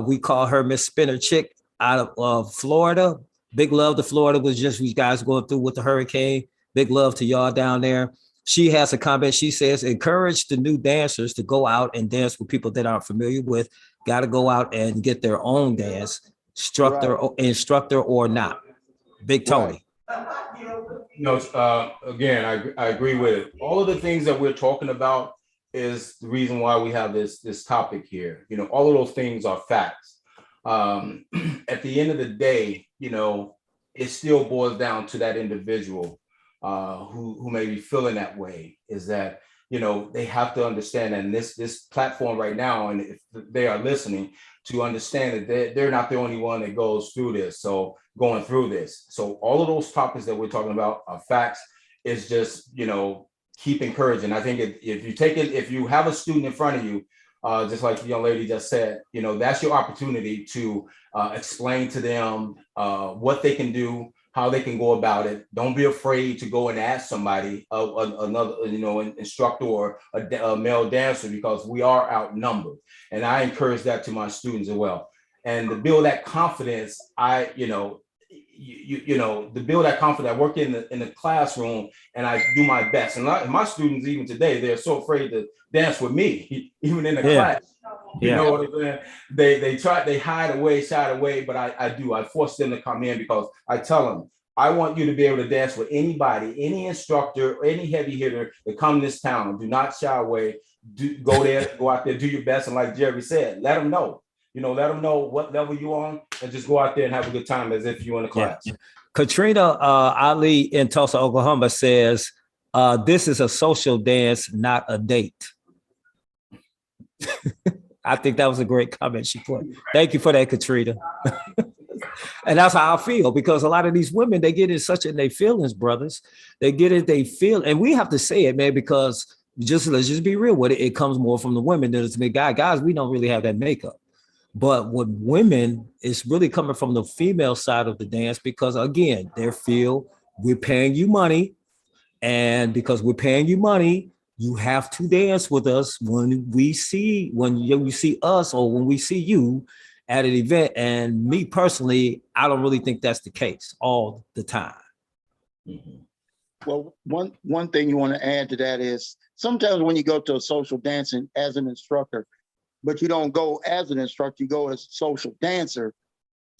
we call her Miss Spinner Chick out of Florida. Big love to Florida was just you guys going through with the hurricane. Big love to y'all down there. She has a comment. She says, encourage the new dancers to go out and dance with people that aren't familiar with. Got to go out and get their own dance, instructor or not. Big Tony. No, again, I agree with it. All of the things that we're talking about is the reason why we have this topic here. You know, all of those things are facts. At the end of the day, you know, it still boils down to that individual who may be feeling that way, is that, you know, they have to understand that this platform right now, and if they are listening, to understand that they're not the only one that goes through this. So going through this. So all of those topics that we're talking about are facts. It's just, you know, keep encouraging. I think if you have a student in front of you, just like the young lady just said, you know, that's your opportunity to explain to them what they can do, how they can go about it. Don't be afraid to go and ask somebody, another, you know, an instructor or a male dancer, because we are outnumbered. And I encourage that to my students as well. And to build that confidence, to build that confidence, I work in the classroom and I do my best. And my students, even today, they're so afraid to dance with me, even in the class. You know what I'm saying? They hide away, shy away, but I force them to come in, because I tell them, I want you to be able to dance with anybody, any instructor, or any heavy hitter that come to this town. Do not shy away. Go out there, do your best. And like Jerry said, let them know. You know, let them know what level you're on, and just go out there and have a good time as if you're in a class. Yeah. Katrina Ali in Tulsa, Oklahoma says, this is a social dance, not a date. I think that was a great comment she put. Thank you for that, Katrina. And that's how I feel, because a lot of these women, they get in their feelings, brothers. They get it, they feel, and we have to say it, man, because let's just be real with it. It comes more from the women than it's the guys. Guys, we don't really have that makeup. But with women, it's really coming from the female side of the dance, because again, they feel we're paying you money. And because we're paying you money, you have to dance with us when you see us, or when we see you at an event. And me personally, I don't really think that's the case all the time. Mm-hmm. Well, one thing you want to add to that is sometimes when you go to a social dancing as an instructor, but you don't go as an instructor, you go as a social dancer,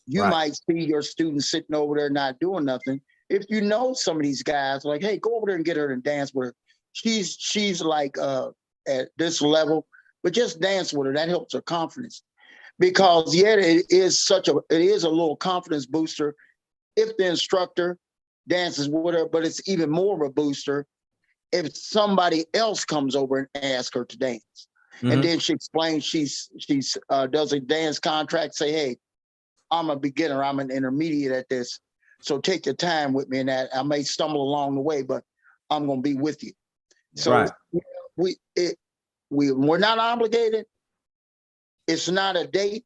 you might see your students sitting over there not doing nothing. If you know some of these guys, like, hey, go over there and get her and dance with her. She's like at this level, but just dance with her. That helps her confidence. Because it is a little confidence booster if the instructor dances with her, but it's even more of a booster if somebody else comes over and asks her to dance. Mm-hmm. And then she explains she's does a dance contract, say, hey, I'm a beginner, I'm an intermediate at this. So take your time with me, and that I may stumble along the way, but I'm gonna be with you. So we're not obligated. It's not a date.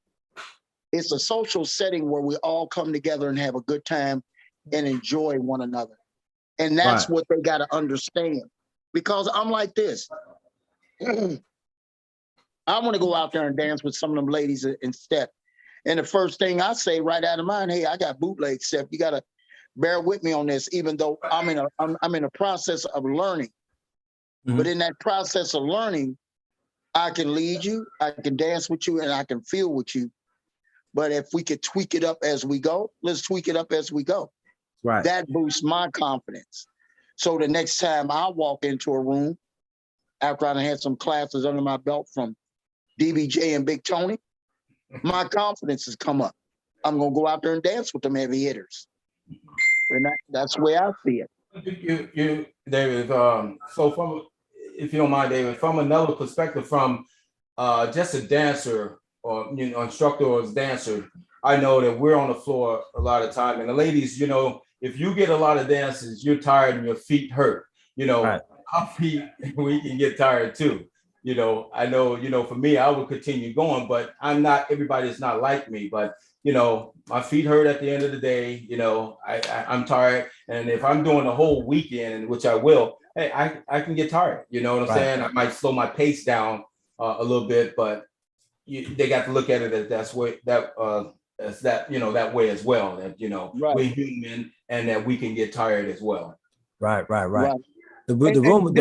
It's a social setting where we all come together and have a good time and enjoy one another. And that's what they got to understand. Because I'm like this. I want to go out there and dance with some of them ladies in step. And the first thing I say right out of mine, hey, I got bootleg step. You got to bear with me on this, even though I'm in a process of learning. But in that process of learning, I can lead you, I can dance with you, and I can feel with you. But if we could tweak it up as we go, let's tweak it up as we go. Right. That boosts my confidence. So the next time I walk into a room, after I had some classes under my belt from DBJ and Big Tony, my confidence has come up. I'm going to go out there and dance with them heavy hitters. And that's the way I see it. You, David, so from, if you don't mind, David, from another perspective, from just a dancer or, you know, instructor or dancer, I know that we're on the floor a lot of time, and the ladies, you know, if you get a lot of dances, you're tired and your feet hurt, you know, right. Our feet, we can get tired too. You know, I know, you know, for me, I would continue going, but everybody's not like me, but you know, my feet hurt at the end of the day. You know, I'm tired. And if I'm doing the whole weekend, which I will, hey, I can get tired. You know what I'm saying? I might slow my pace down a little bit, but they got to look at it as that you know, that way as well, that, you know, we're human and that we can get tired as well. Right. The room.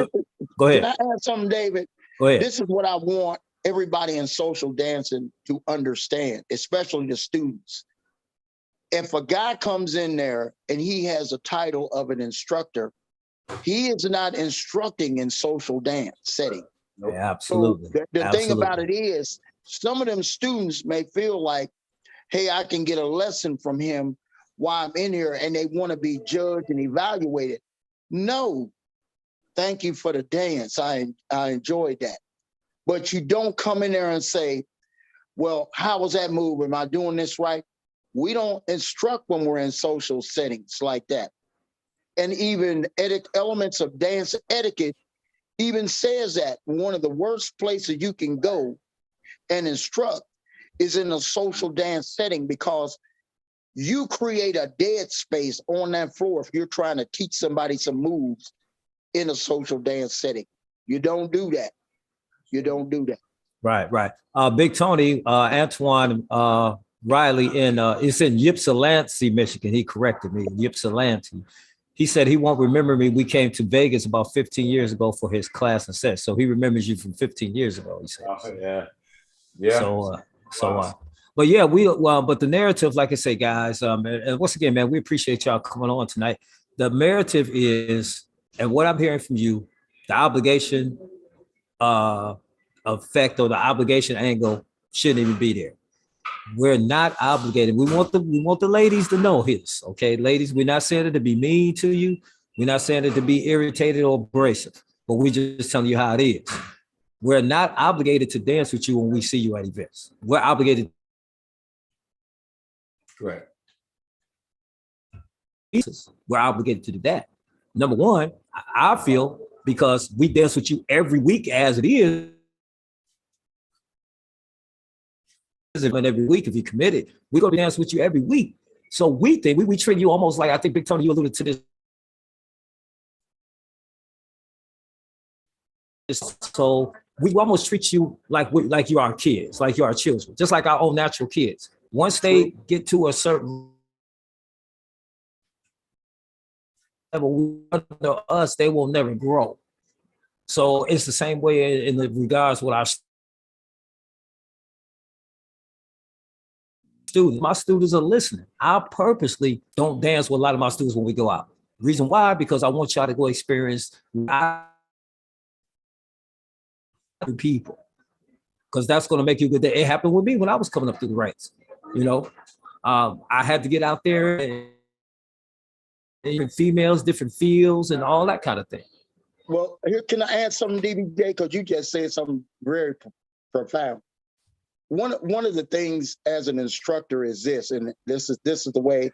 Go ahead. Can I add something, David? Go ahead. This is what I want everybody in social dancing to understand, especially the students. If a guy comes in there and he has a title of an instructor, he is not instructing in social dance setting. Yeah, absolutely. So the thing about it is, some of them students may feel like, hey, I can get a lesson from him while I'm in here, and they want to be judged and evaluated. No, thank you for the dance. I enjoyed that. But you don't come in there and say, well, how was that move? Am I doing this right? We don't instruct when we're in social settings like that. And even elements of dance etiquette even says that one of the worst places you can go and instruct is in a social dance setting, because you create a dead space on that floor if you're trying to teach somebody some moves in a social dance setting. You don't do that. You don't do that. Right. Big Tony, Antoine Riley it's in Ypsilanti, Michigan. He corrected me, Ypsilanti. He said he won't remember me. We came to Vegas about 15 years ago for his class and set. So he remembers you from 15 years ago, he said. Yeah. But yeah, but the narrative, like I say, guys, and once again, man, we appreciate y'all coming on tonight. The narrative is, and what I'm hearing from you, the obligation effect or the obligation angle shouldn't even be there. We're not obligated. We want the ladies to know this, okay? Ladies, we're not saying it to be mean to you. We're not saying it to be irritated or abrasive, but we're just telling you how it is. We're not obligated to dance with you when we see you at events. We're obligated. Correct. We're obligated to do that. Number one, I feel, because we dance with you every week as it is. And every week, if you're committed, we're going to dance with you every week. So we think we treat you almost like, I think Big Tony, you alluded to this. So we almost treat you like you are our kids, like you are our children, just like our own natural kids. Once they get to a certain level under us, they will never grow. So it's the same way in the regards with our students. My students are listening. I purposely don't dance with a lot of my students when we go out. Reason why? Because I want y'all to go experience people, because that's going to make you good. It happened with me when I was coming up through the ranks. You know, I had to get out there and females, different fields, and all that kind of thing. Well, here, can I add something, DBJ? Because you just said something very profound. One of the things as an instructor is this, and this is the way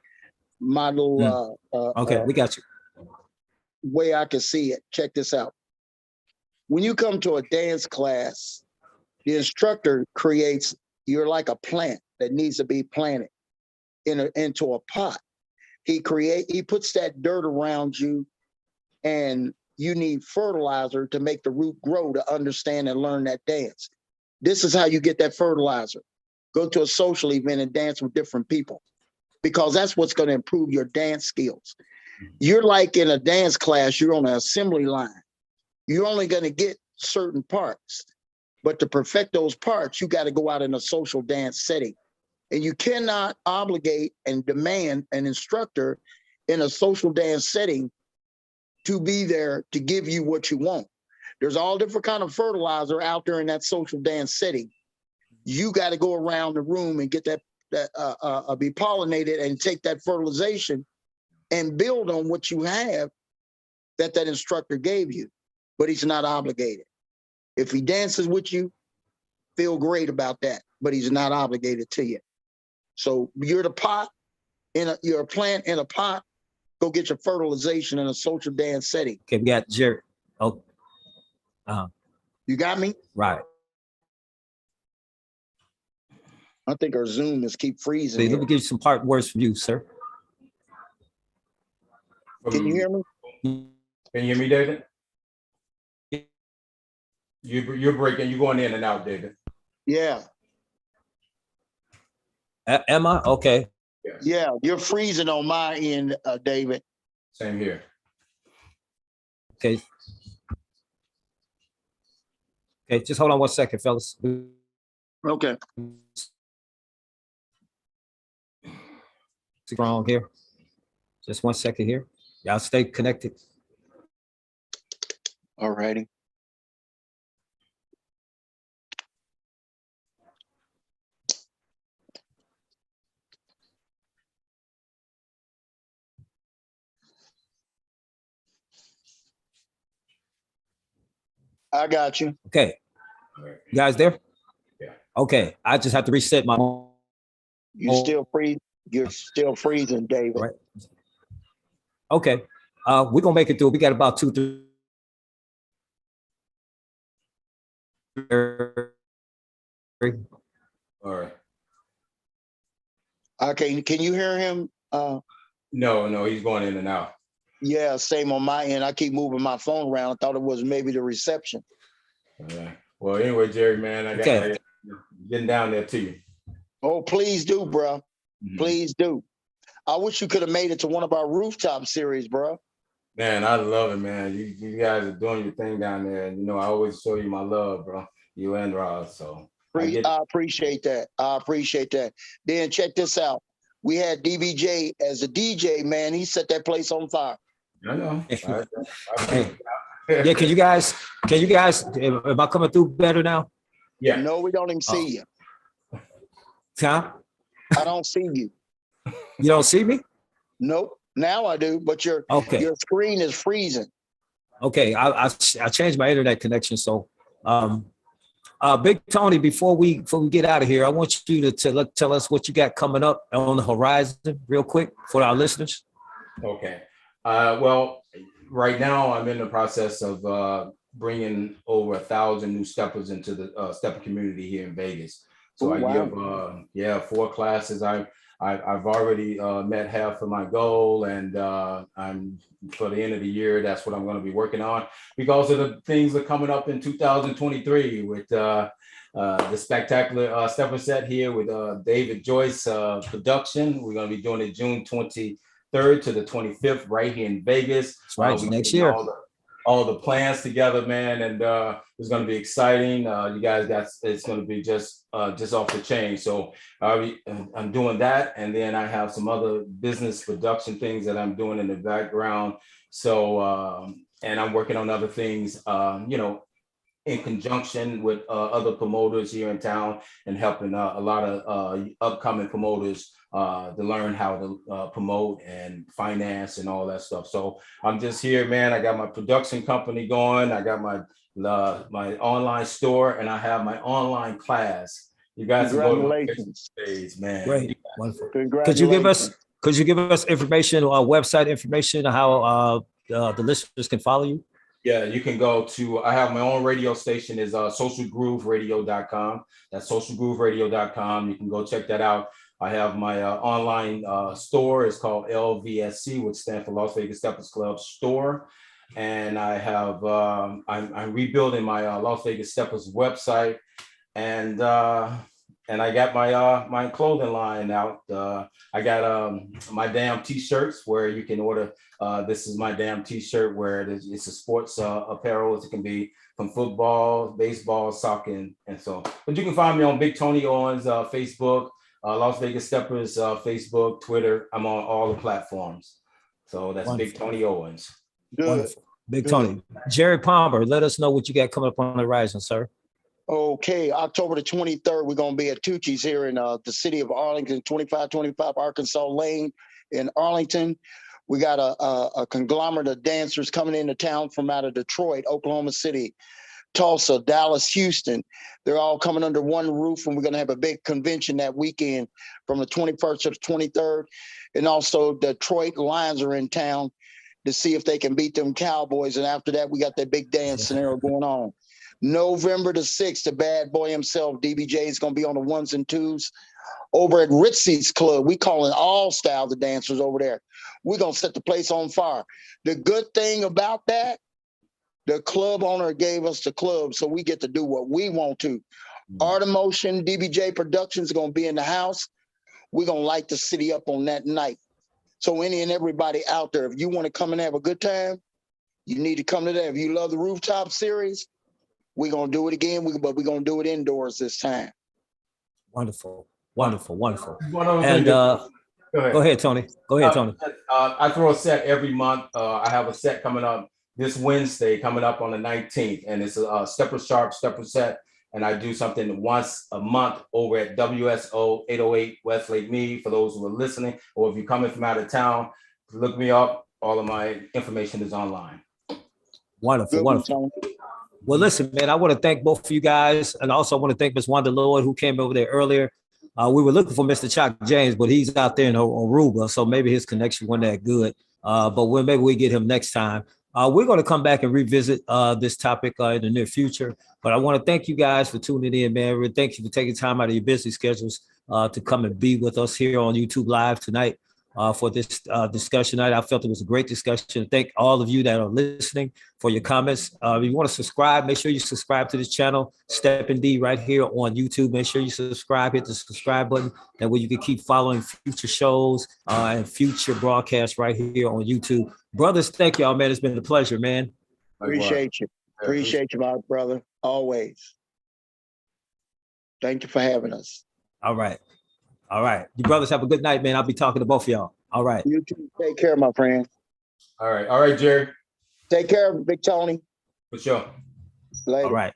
my little we got you. Way I can see it. Check this out. When you come to a dance class, the instructor creates, you're like a plant that needs to be planted into a pot. He puts that dirt around you, and you need fertilizer to make the root grow to understand and learn that dance. This is how you get that fertilizer. Go to a social event and dance with different people, because that's what's going to improve your dance skills. You're like in a dance class, you're on an assembly line. You're only going to get certain parts, but to perfect those parts, you got to go out in a social dance setting. And you cannot obligate and demand an instructor in a social dance setting to be there to give you what you want. There's all different kind of fertilizer out there in that social dance setting. You got to go around the room and get that be pollinated and take that fertilization and build on what you have that instructor gave you. But he's not obligated. If he dances with you, feel great about that, but he's not obligated to you. So you're the pot you're a plant in a pot. Go get your fertilization in a social dance setting. Okay, we got Jerry. Oh, you got me? Right. I think our Zoom is keep freezing. Let me give you some part words from you, sir. Can you hear me? Can you hear me, David? You're breaking. You're going in and out, David. Yeah. Am I? Okay. Yeah, you're freezing on my end, David. Same here. Okay. Okay, just hold on 1 second, fellas. Okay. Wrong here. Just 1 second here. Y'all stay connected. All righty. I got you. Okay. You guys there? Yeah. Okay. I just have to reset my. You still freeze. You're still freezing, David. Right. Okay. We're gonna make it through. We got about 2, 3. All right. Okay. Can you hear him? No, he's going in and out. Yeah, same on my end. I keep moving my phone around. I thought it was maybe the reception. All right. Well, anyway, Jerry, man, I got getting down there to you. Oh, please do, bro. Mm-hmm. Please do. I wish you could have made it to one of our rooftop series, bro. Man, I love it, man. You guys are doing your thing down there. And, I always show you my love, bro. You and Roz. So I appreciate that. I appreciate that. Then check this out. We had DBJ as a DJ, man. He set that place on fire. I know. Yeah, can you guys, am I coming through better now? Yeah. No, we don't even see you. Huh? I don't see you. You don't see me? Nope. Now I do, but your screen is freezing. Okay, I changed my internet connection. So, Big Tony, before we get out of here, I want you to tell us what you got coming up on the horizon, real quick, for our listeners. Okay. Well, right now I'm in the process of bringing over 1,000 new steppers into the stepper community here in Vegas. So I give 4 classes. I've already met half of my goal, and I'm for the end of the year. That's what I'm going to be working on because of the things that are coming up in 2023 with the spectacular stepper set here with David Joyce production. We're going to be doing it June 23rd to the 25th right here in Vegas. That's right, next year. All the plans together, man, and it's going to be exciting. You guys it's going to be just off the chain. So I'm doing that, and then I have some other business production things that I'm doing in the background. So and I'm working on other things, in conjunction with other promoters here in town, and helping a lot of upcoming promoters to learn how to promote and finance and all that stuff. So I'm just here, man. I got my production company going. I got my online store, and I have my online class. You guys can go to my Facebook page, man. Great, wonderful. Congratulations. Could you give us information or website information on how the listeners can follow you? Yeah, you can go to, I have my own radio station is socialgrooveradio.com. That's socialgrooveradio.com. You can go check that out. I have my online store. It's called LVSC, which stands for Las Vegas Steppers Club Store. and I have I'm rebuilding my Las Vegas Steppers website, and I got my clothing line out. I got my damn t-shirts where you can order. This is my damn t-shirt where it's a sports apparel as it can be, from football, baseball, soccer, and so. But you can find me on Big Tony Owens Facebook, Las Vegas Steppers Facebook, Twitter. I'm on all the platforms. So that's Wonderful. Big Tony Owens. Good. Wonderful. Big Good. Tony. Jerry Palmer, let us know what you got coming up on the horizon, sir. Okay, October the 23rd, we're going to be at Tucci's here in the city of Arlington, 2525 Arkansas Lane in Arlington. We got a conglomerate of dancers coming into town from out of Detroit, Oklahoma City, Tulsa, Dallas, Houston. They're all coming under one roof, and we're going to have a big convention that weekend from the 21st to the 23rd. And also Detroit Lions are in town to see if they can beat them Cowboys. And after that, we got that big dance scenario going on. November the 6th, the bad boy himself, DBJ, is going to be on the ones and twos over at Ritzy's Club. We calling all styles of dancers over there. We're going to set the place on fire. The good thing about that, the club owner gave us the club, so we get to do what we want to. Art of Motion, DBJ Productions is going to be in the house. We're going to light the city up on that night. So any and everybody out there, if you want to come and have a good time, you need to come to that. If you love the Rooftop Series, we're going to do it again, but we're going to do it indoors this time. Wonderful. Wonderful. Wonderful. And go ahead, Tony. Go ahead, Tony. I throw a set every month. I have a set coming up this Wednesday, coming up on the 19th, and it's a Stepper Sharp Stepper set. And I do something once a month over at WSO 808 Westlake Mead for those who are listening, or if you're coming from out of town, look me up. All of my information is online. Wonderful. Good Wonderful. one, Well, listen, man, I want to thank both of you guys. And also I want to thank Ms. Wanda Lloyd, who came over there earlier. We were looking for Mr. Chuck James, but he's out there in Aruba. So maybe his connection wasn't that good. But maybe we get him next time. We're going to come back and revisit this topic in the near future. But I want to thank you guys for tuning in, man. Thank you for taking time out of your busy schedules to come and be with us here on YouTube Live tonight for this discussion night. I felt it was a great discussion. Thank all of you that are listening for your comments. If you want to subscribe, make sure you subscribe to this channel, Steppin' D, right here on YouTube. Make sure you subscribe, hit the subscribe button. That way you can keep following future shows and future broadcasts right here on YouTube. Brothers, thank y'all, man. It's been a pleasure, man. Appreciate you. Appreciate you, my brother. Always. Thank you for having us. All right. All right. You brothers have a good night, man. I'll be talking to both of y'all. All right. You too. Take care, my friend. All right. All right, Jerry. Take care, Big Tony. For sure. Later. All right.